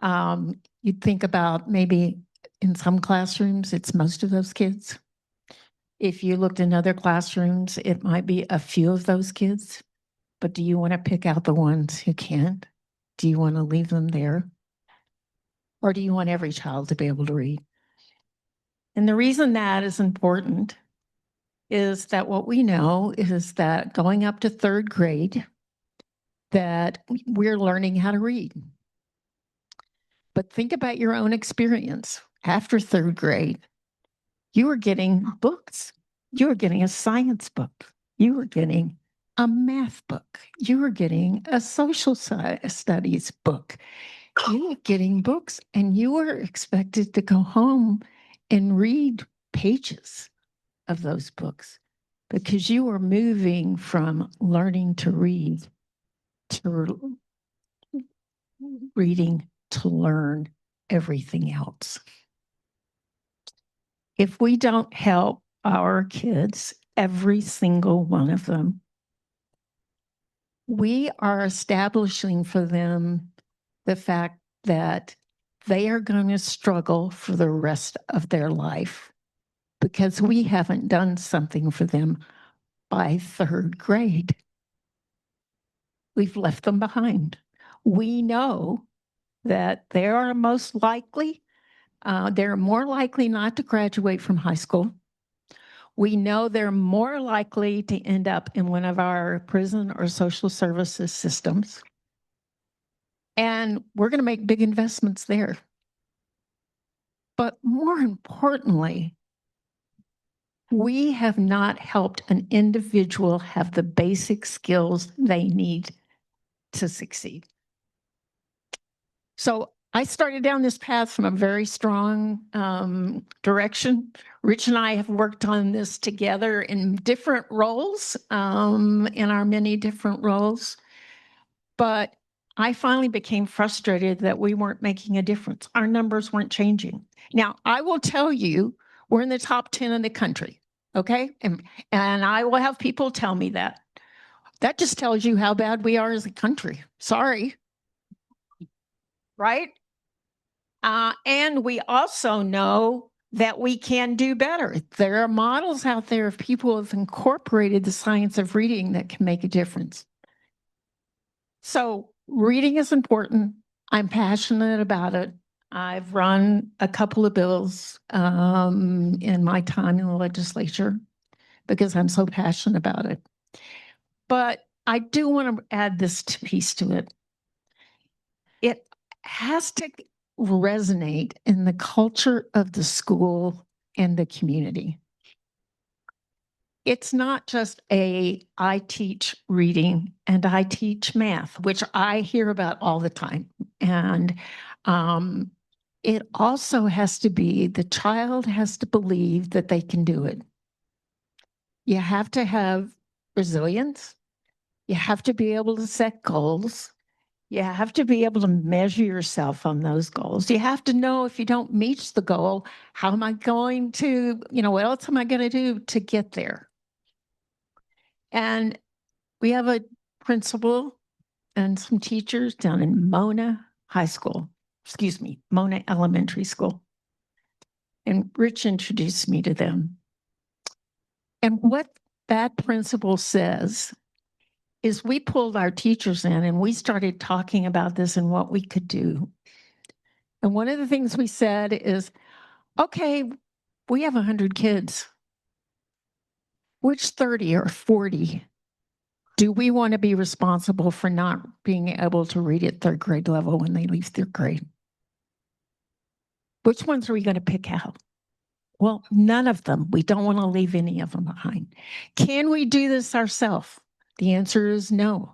you'd think about maybe in some classrooms, it's most of those kids. If you looked in other classrooms, it might be a few of those kids. But do you want to pick out the ones who can't? Do you want to leave them there? Or do you want every child to be able to read? And the reason that is important is that what we know is that going up to 3rd grade, that we're learning how to read. But think about your own experience. After 3rd grade, you were getting books. You were getting a science book. You were getting a math book. You were getting a social studies book. You were getting books, and you were expected to go home and read pages of those books because you were moving from learning to read to reading to learn everything else. If we don't help our kids, every single one of them, we are establishing for them the fact that they are going to struggle for the rest of their life because we haven't done something for them by third grade. We've left them behind. We know that they are most likely, they're more likely not to graduate from high school. We know they're more likely to end up in one of our prison or social services systems. And we're going to make big investments there. But more importantly, we have not helped an individual have the basic skills they need to succeed. So I started down this path from a very strong direction. Rich and I have worked on this together in different roles, in our many different roles. But I finally became frustrated that we weren't making a difference. Our numbers weren't changing. Now, I will tell you, we're in the top 10 in the country, okay? And I will have people tell me that. That just tells you how bad we are as a country. Sorry. Right? And we also know that we can do better. There are models out there of people who have incorporated the science of reading that can make a difference. So reading is important. I'm passionate about it. I've run a couple of bills in my time in the legislature because I'm so passionate about it. But I do want to add this piece to it. It has to resonate in the culture of the school and the community. It's not just I teach reading and I teach math, which I hear about all the time. And it also has to be, the child has to believe that they can do it. You have to have resilience. You have to be able to set goals. You have to be able to measure yourself on those goals. You have to know if you don't meet the goal, how am I going to, what else am I going to do to get there? And we have a principal and some teachers down in Mona Elementary School. And Rich introduced me to them. And what that principal says is we pulled our teachers in and we started talking about this and what we could do. And one of the things we said is, okay, we have 100 kids. Which 30 or 40 do we want to be responsible for not being able to read at third grade level when they leave third grade? Which ones are we going to pick out? Well, none of them. We don't want to leave any of them behind. Can we do this ourselves? The answer is no.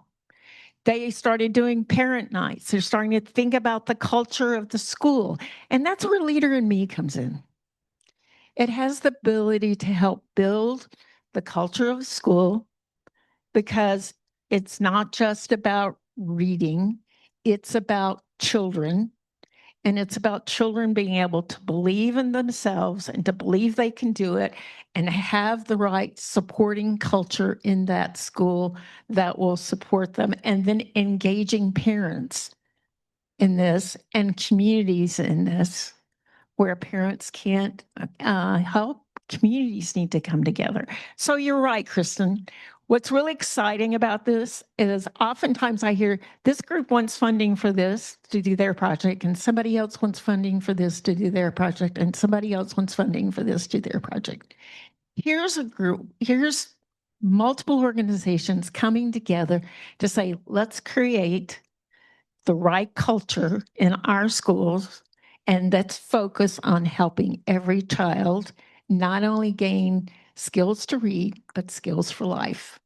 They started doing parent nights. They're starting to think about the culture of the school. And that's where Leader in Me comes in. It has the ability to help build the culture of school, because it's not just about reading, it's about children. And it's about children being able to believe in themselves and to believe they can do it and have the right supporting culture in that school that will support them. And then engaging parents in this and communities in this, where parents can't help, communities need to come together. So you're right, Kristin. What's really exciting about this is oftentimes I hear this group wants funding for this to do their project, and somebody else wants funding for this to do their project, and somebody else wants funding for this to do their project. Here's a group, here's multiple organizations coming together to say, let's create the right culture in our schools, and let's focus on helping every child not only gain skills to read, but skills for life.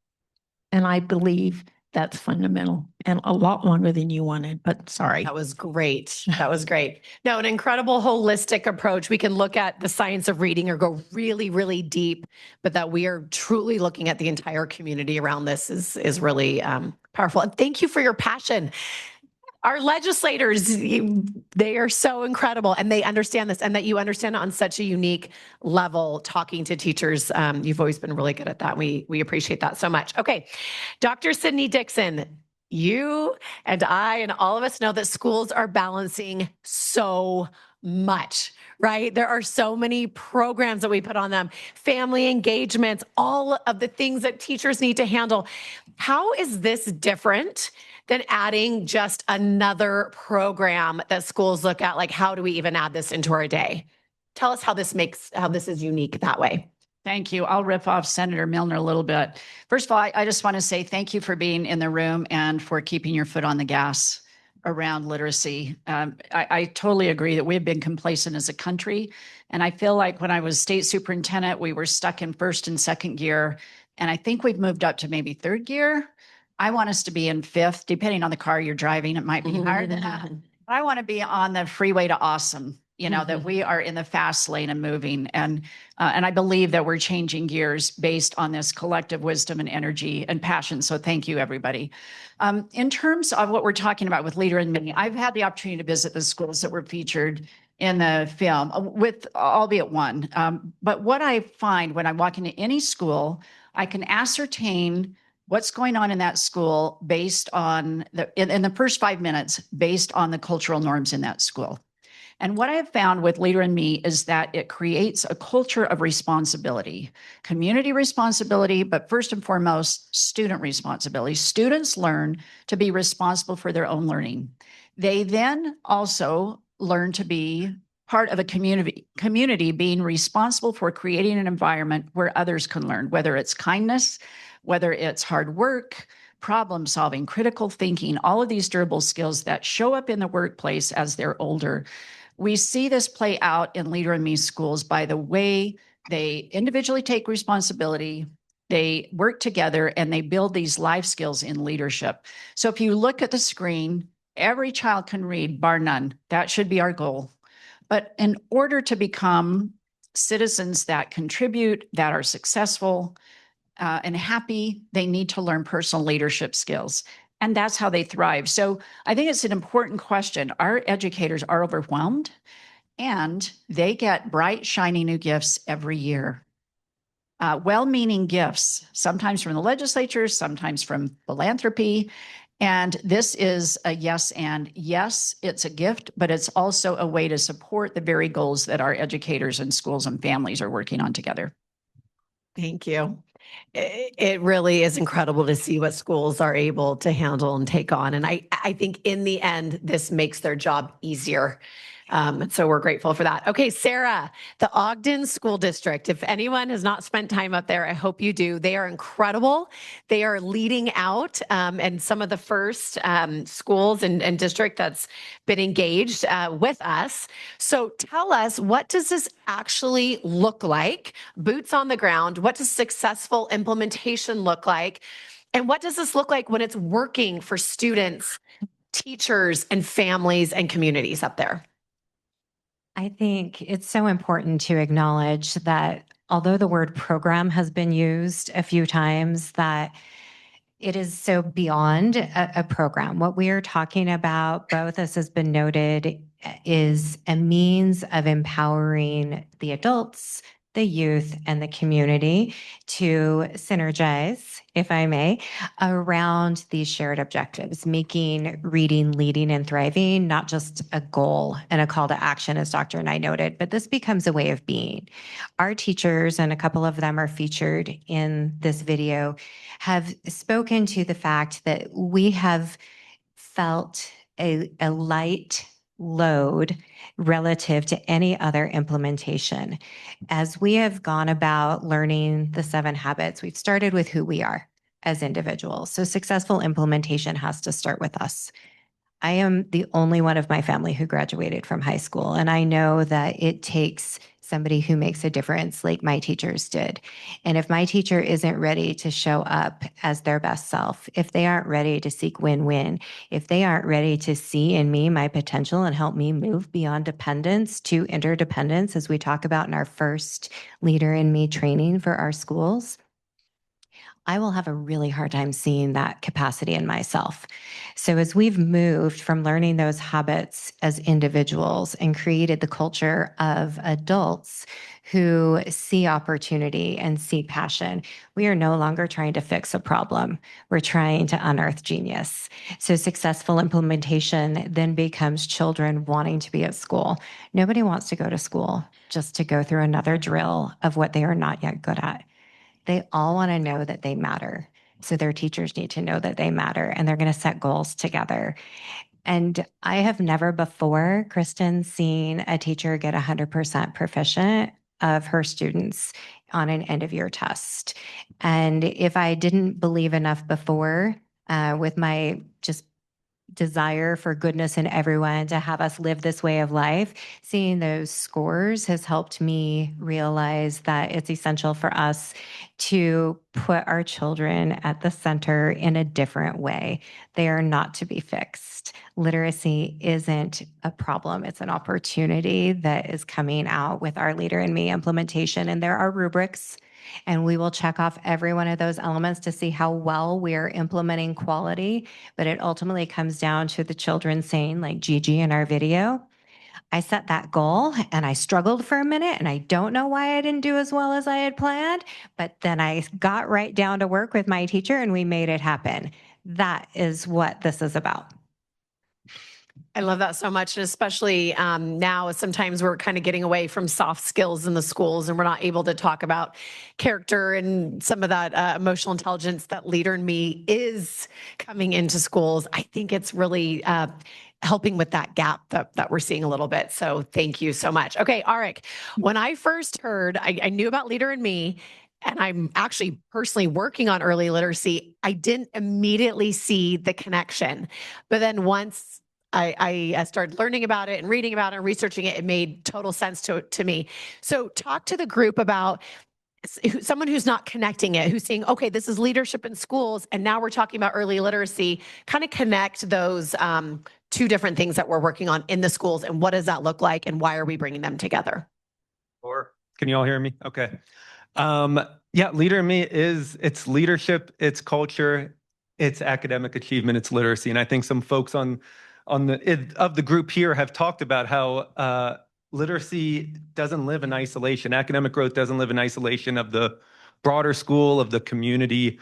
And I believe that's fundamental and a lot longer than you wanted, but sorry. That was great. That was great. No, an incredible holistic approach. We can look at the science of reading or go really, really deep, but that we are truly looking at the entire community around this is really powerful. And thank you for your passion. Our legislators, they are so incredible and they understand this, and that you understand it on such a unique level talking to teachers. You've always been really good at that. We appreciate that so much. Okay, Dr. Sydnee Dickson, you and I and all of us know that schools are balancing so much, right? There are so many programs that we put on them, family engagements, all of the things that teachers need to handle. How is this different than adding just another program that schools look at? Like, how do we even add this into our day? Tell us how this is unique that way. Thank you. I'll rip off Senator Millner a little bit. First of all, I just want to say thank you for being in the room and for keeping your foot on the gas around literacy. I totally agree that we have been complacent as a country. And I feel like when I was state superintendent, we were stuck in first and second gear. And I think we've moved up to maybe third gear. I want us to be in fifth, depending on the car you're driving. It might be higher than that. But I want to be on the freeway to awesome, that we are in the fast lane and moving. And I believe that we're changing gears based on this collective wisdom and energy and passion. So thank you, everybody. In terms of what we're talking about with Leader in Me, I've had the opportunity to visit the schools that were featured in the film, with albeit one. But what I find when I walk into any school, I can ascertain what's going on in that school based on in the first 5 minutes, based on the cultural norms in that school. And what I have found with Leader in Me is that it creates a culture of responsibility, community responsibility, but first and foremost, student responsibility. Students learn to be responsible for their own learning. They then also learn to be part of a community being responsible for creating an environment where others can learn, whether it's kindness, whether it's hard work, problem solving, critical thinking, all of these durable skills that show up in the workplace as they're older. We see this play out in Leader in Me schools by the way they individually take responsibility, they work together, and they build these life skills in leadership. So if you look at the screen, every child can read, bar none. That should be our goal. But in order to become citizens that contribute, that are successful, and happy, they need to learn personal leadership skills. And that's how they thrive. So I think it's an important question. Our educators are overwhelmed and they get bright, shiny new gifts every year. Well-meaning gifts, sometimes from the legislature, sometimes from philanthropy. And this is a yes, and yes, it's a gift, but it's also a way to support the very goals that our educators and schools and families are working on together. Thank you. It really is incredible to see what schools are able to handle and take on. And I think in the end, this makes their job easier. So we're grateful for that. Okay, Sarah, the Ogden School District. If anyone has not spent time up there, I hope you do. They are incredible. They are leading out and some of the first schools and district that's been engaged with us. So tell us, what does this actually look like? Boots on the ground. What does successful implementation look like? And what does this look like when it's working for students, teachers, and families and communities up there? I think it's so important to acknowledge that although the word program has been used a few times, that it is so beyond a program. What we are talking about, both as has been noted, is a means of empowering the adults, the youth, and the community to synergize, if I may, around these shared objectives, making reading, leading, and thriving not just a goal and a call to action, as Dr. and I noted, but this becomes a way of being. Our teachers, and a couple of them are featured in this video, have spoken to the fact that we have felt a light load relative to any other implementation. As we have gone about learning the 7 habits, we've started with who we are as individuals. So successful implementation has to start with us. I am the only one of my family who graduated from high school, and I know that it takes somebody who makes a difference like my teachers did. And if my teacher isn't ready to show up as their best self, if they aren't ready to seek win-win, if they aren't ready to see in me my potential and help me move beyond dependence to interdependence, as we talk about in our first Leader in Me training for our schools, I will have a really hard time seeing that capacity in myself. So as we've moved from learning those habits as individuals and created the culture of adults who see opportunity and see passion, we are no longer trying to fix a problem. We're trying to unearth genius. So successful implementation then becomes children wanting to be at school. Nobody wants to go to school just to go through another drill of what they are not yet good at. They all want to know that they matter. So their teachers need to know that they matter, and they're going to set goals together. And I have never before, Kristin, seen a teacher get 100% proficient of her students on an end of year test. And if I didn't believe enough before, with my just desire for goodness in everyone to have us live this way of life, seeing those scores has helped me realize that it's essential for us to put our children at the center in a different way. They are not to be fixed. Literacy isn't a problem. It's an opportunity that is coming out with our Leader in Me implementation. And there are rubrics, and we will check off every one of those elements to see how well we are implementing quality. But it ultimately comes down to the children saying, like Gigi in our video, I set that goal and I struggled for a minute and I don't know why I didn't do as well as I had planned, but then I got right down to work with my teacher and we made it happen. That is what this is about. I love that so much. And especially now, sometimes we're kind of getting away from soft skills in the schools and we're not able to talk about character and some of that emotional intelligence that Leader in Me is coming into schools. I think it's really helping with that gap that we're seeing a little bit. So thank you so much. Okay, Arik, when I first heard, I knew about Leader in Me, and I'm actually personally working on early literacy. I didn't immediately see the connection. But then once I started learning about it and reading about it and researching it, it made total sense to me. So talk to the group about someone who's not connecting it, who's saying, okay, this is leadership in schools, and now we're talking about early literacy. Kind of connect those two different things that we're working on in the schools, and what does that look like, and why are we bringing them together? Or can you all hear me? Okay. Yeah, Leader in Me it's leadership, it's culture, it's academic achievement, it's literacy. And I think some folks of the group here have talked about how literacy doesn't live in isolation. Academic growth doesn't live in isolation of the broader school, of the community.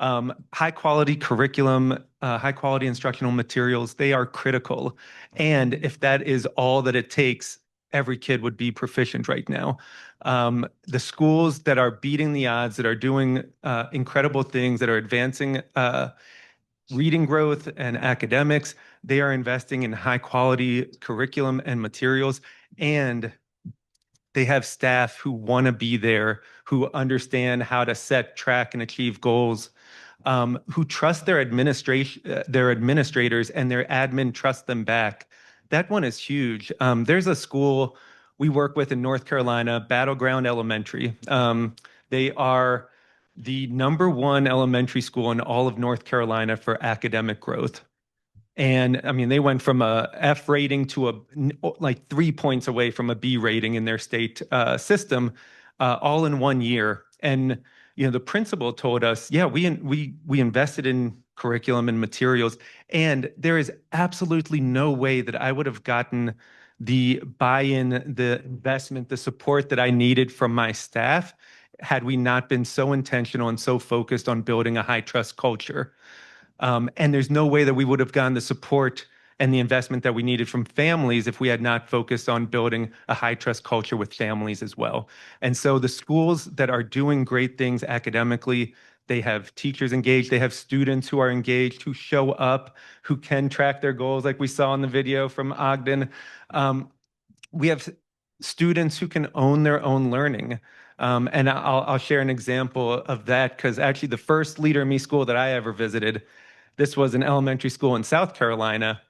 High quality curriculum, high quality instructional materials, they are critical. And if that is all that it takes, every kid would be proficient right now. The schools that are beating the odds, that are doing incredible things, that are advancing reading growth and academics, they are investing in high quality curriculum and materials, and they have staff who want to be there, who understand how to set, track, and achieve goals, who trust their administrators, and their admin trust them back. That one is huge. There's a school we work with in North Carolina, Battleground Elementary. They are the #1 elementary school in all of North Carolina for academic growth. And I mean, they went from a F rating to like 3 points away from a B rating in their state system, all in 1 year. And the principal told us, yeah, we invested in curriculum and materials, and there is absolutely no way that I would have gotten the buy-in, the investment, the support that I needed from my staff had we not been so intentional and so focused on building a high trust culture. And there's no way that we would have gotten the support and the investment that we needed from families if we had not focused on building a high trust culture with families as well. And so the schools that are doing great things academically, they have teachers engaged, they have students who are engaged, who show up, who can track their goals, like we saw in the video from Ogden. We have students who can own their own learning. And I'll share an example of that, because actually the first Leader in Me school that I ever visited, this was an elementary school in South Carolina.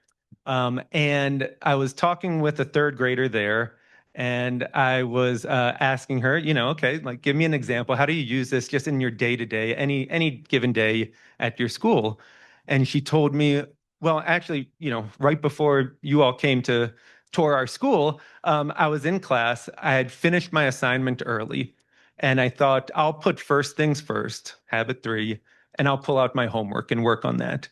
And I was talking with a third grader there, and I was asking her, okay, like give me an example. How do you use this just in your day to day, any given day at your school? And she told me, well, actually, right before you all came to tour our school, I was in class. I had finished my assignment early, and I thought I'll put first things first, habit 3, and I'll pull out my homework and work on that.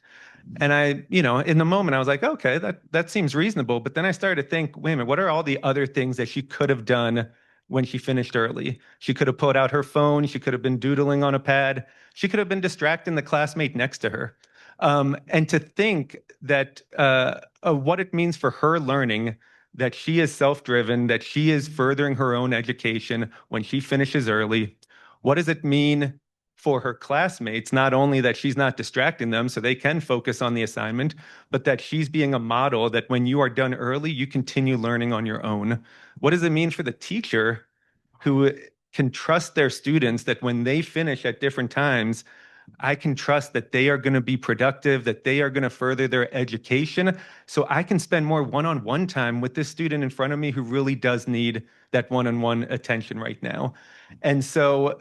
And I, in the moment, I was like, okay, that seems reasonable. But then I started to think, wait a minute, what are all the other things that she could have done when she finished early? She could have pulled out her phone. She could have been doodling on a pad. She could have been distracting the classmate next to her. And to think that what it means for her learning, that she is self-driven, that she is furthering her own education when she finishes early. What does it mean for her classmates? Not only that she's not distracting them so they can focus on the assignment, but that she's being a model that when you are done early, you continue learning on your own. What does it mean for the teacher who can trust their students that when they finish at different times, I can trust that they are going to be productive, that they are going to further their education, so I can spend more one-on-one time with this student in front of me who really does need that one-on-one attention right now. And so,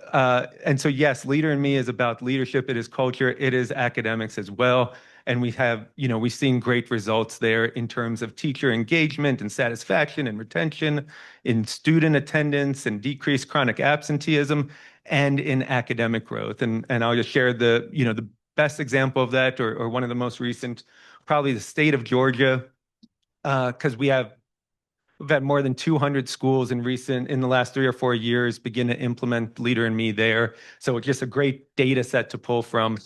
yes, Leader in Me is about leadership. It is culture. It is academics as well. And we have, we've seen great results there in terms of teacher engagement and satisfaction and retention, in student attendance and decreased chronic absenteeism, and in academic growth. And I'll just share the best example of that, or one of the most recent, probably the state of Georgia, because we've had more than 200 schools in the last 3 or 4 years begin to implement Leader in Me there. So it's just a great data set to pull from.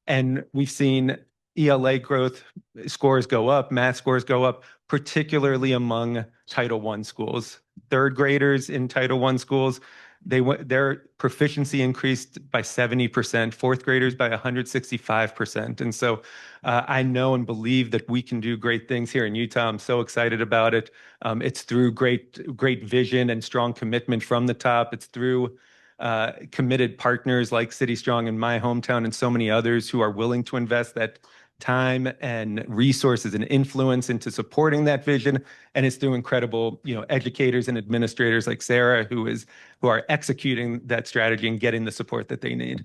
And we've seen ELA growth scores go up, math scores go up, particularly among Title I schools. Third graders in Title I schools, their proficiency increased by 70%, fourth graders by 165%. And so I know and believe that we can do great things here in Utah. I'm so excited about it. It's through great vision and strong commitment from the top. It's through committed partners like City Strong and myHometown and so many others who are willing to invest that time and resources and influence into supporting that vision. And it's through incredible, educators and administrators like Sarah who are executing that strategy and getting the support that they need.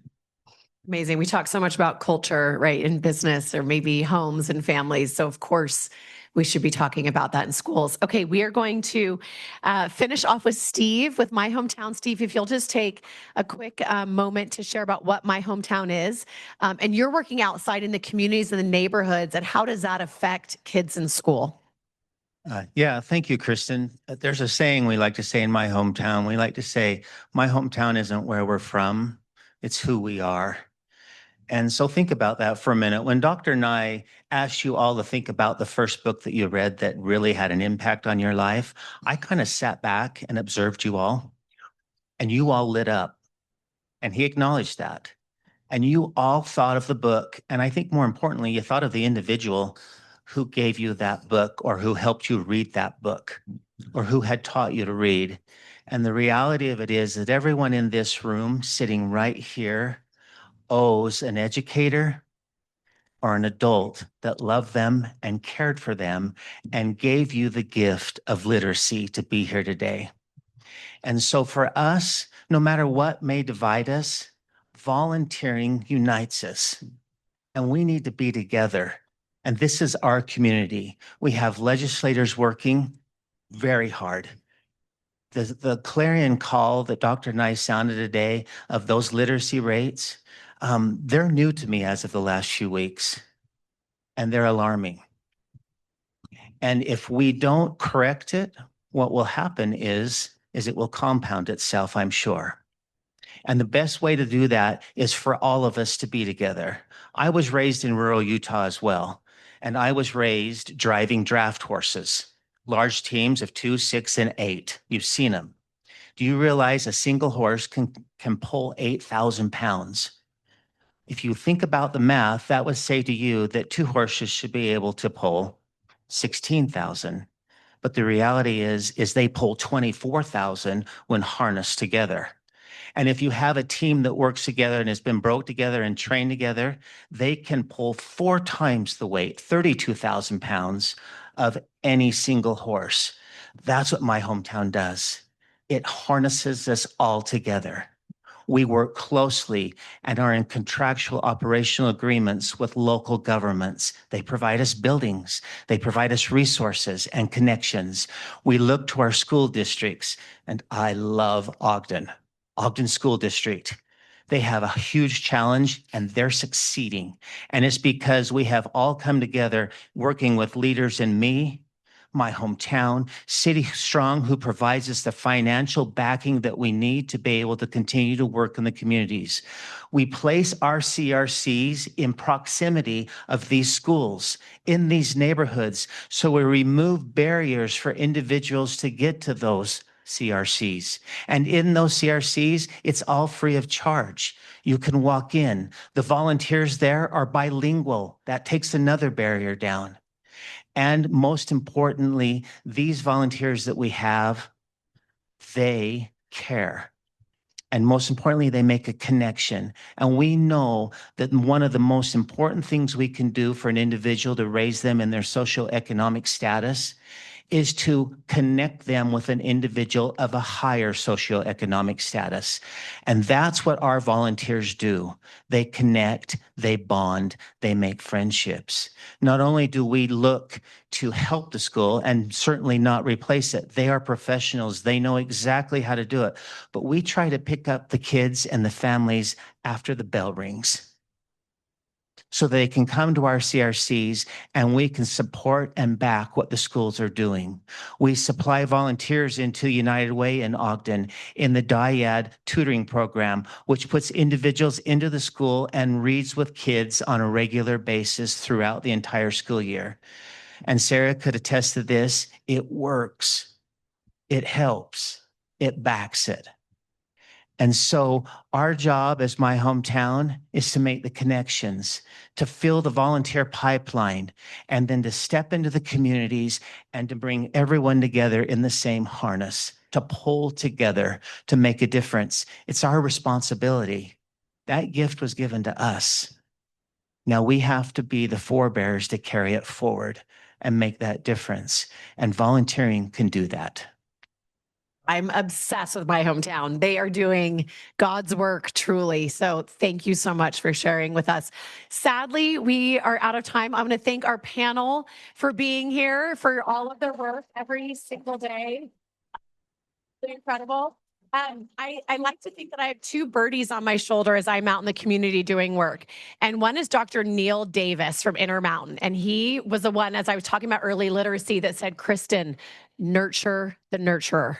Amazing. We talk so much about culture, right, in business or maybe homes and families. So of course, we should be talking about that in schools. Okay, we are going to finish off with Steve with myHometown. Steve, if you'll just take a quick moment to share about what myHometown is. And you're working outside in the communities and the neighborhoods, and how does that affect kids in school? Yeah, thank you, Kristin. There's a saying we like to say in myHometown. We like to say, my hometown isn't where we're from, it's who we are. And so think about that for a minute. When Dr. Nye asked you all to think about the first book that you read that really had an impact on your life, I kind of sat back and observed you all, and you all lit up. And he acknowledged that. And you all thought of the book. And I think more importantly, you thought of the individual who gave you that book, or who helped you read that book, or who had taught you to read. And the reality of it is that everyone in this room sitting right here owes an educator or an adult that loved them and cared for them and gave you the gift of literacy to be here today. And so for us, no matter what may divide us, volunteering unites us, and we need to be together. And this is our community. We have legislators working very hard. The clarion call that Dr. Nye sounded today of those literacy rates, they're new to me as of the last few weeks, and they're alarming. And if we don't correct it, what will happen is it will compound itself, I'm sure. And the best way to do that is for all of us to be together. I was raised in rural Utah as well, and I was raised driving draft horses, large teams of 2, 6, and 8. You've seen them. Do you realize a single horse can pull 8,000 pounds? If you think about the math, that would say to you that 2 horses should be able to pull 16,000. But the reality is they pull 24,000 when harnessed together. And if you have a team that works together and has been brought together and trained together, they can pull 4 times the weight, 32,000 pounds, of any single horse. That's what My Hometown does. It harnesses us all together. We work closely and are in contractual operational agreements with local governments. They provide us buildings. They provide us resources and connections. We look to our school districts, and I love Ogden School District. They have a huge challenge and they're succeeding. And it's because we have all come together working with leaders in me, My Hometown, City Strong, who provides us the financial backing that we need to be able to continue to work in the communities. We place our CRCs in proximity of these schools, in these neighborhoods, so we remove barriers for individuals to get to those CRCs. And in those CRCs, it's all free of charge. You can walk in. The volunteers there are bilingual. That takes another barrier down. And most importantly, these volunteers that we have, they care. And most importantly, they make a connection. And we know that one of the most important things we can do for an individual to raise them in their socioeconomic status is to connect them with an individual of a higher socioeconomic status. And that's what our volunteers do. They connect, they bond, they make friendships. Not only do we look to help the school and certainly not replace it, they are professionals, they know exactly how to do it, but we try to pick up the kids and the families after the bell rings, so they can come to our CRCs and we can support and back what the schools are doing. We supply volunteers into United Way in Ogden in the Dyad tutoring program, which puts individuals into the school and reads with kids on a regular basis throughout the entire school year. And Sarah could attest to this. It works. It helps. It backs it. And so our job as My Hometown is to make the connections, to fill the volunteer pipeline, and then to step into the communities and to bring everyone together in the same harness, to pull together, to make a difference. It's our responsibility. That gift was given to us. Now we have to be the forebearers to carry it forward and make that difference. And volunteering can do that. I'm obsessed with My Hometown. They are doing God's work truly. So thank you so much for sharing with us. Sadly, we are out of time. I'm going to thank our panel for being here, for all of their work every single day. Incredible. I like to think that I have 2 birdies on my shoulder as I'm out in the community doing work. And one is Dr. Neil Davis from Intermountain. And he was the one, as I was talking about early literacy, that said, Kristin, nurture the nurturer.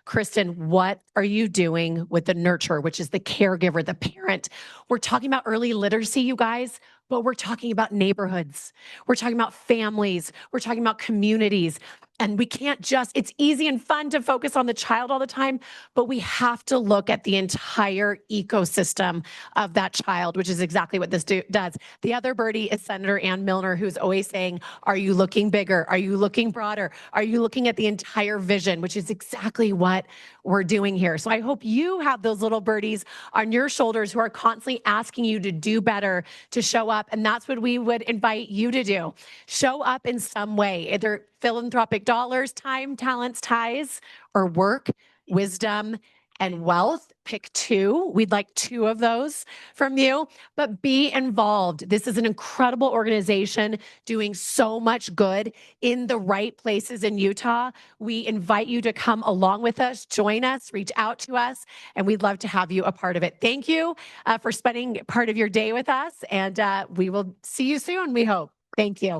Kristin, what are you doing with the nurturer, which is the caregiver, the parent? We're talking about early literacy, you guys, but we're talking about neighborhoods. We're talking about families. We're talking about communities. And we can't just, it's easy and fun to focus on the child all the time, but we have to look at the entire ecosystem of that child, which is exactly what this does. The other birdie is Senator Ann Millner, who's always saying, are you looking bigger? Are you looking broader? Are you looking at the entire vision, which is exactly what we're doing here. So I hope you have those little birdies on your shoulders who are constantly asking you to do better, to show up. And that's what we would invite you to do. Show up in some way, either philanthropic dollars, time, talents, ties, or work, wisdom, and wealth. Pick 2. We'd like 2 of those from you, but be involved. This is an incredible organization doing so much good in the right places in Utah. We invite you to come along with us, join us, reach out to us, and we'd love to have you a part of it. Thank you for spending part of your day with us, and we will see you soon, we hope. Thank you.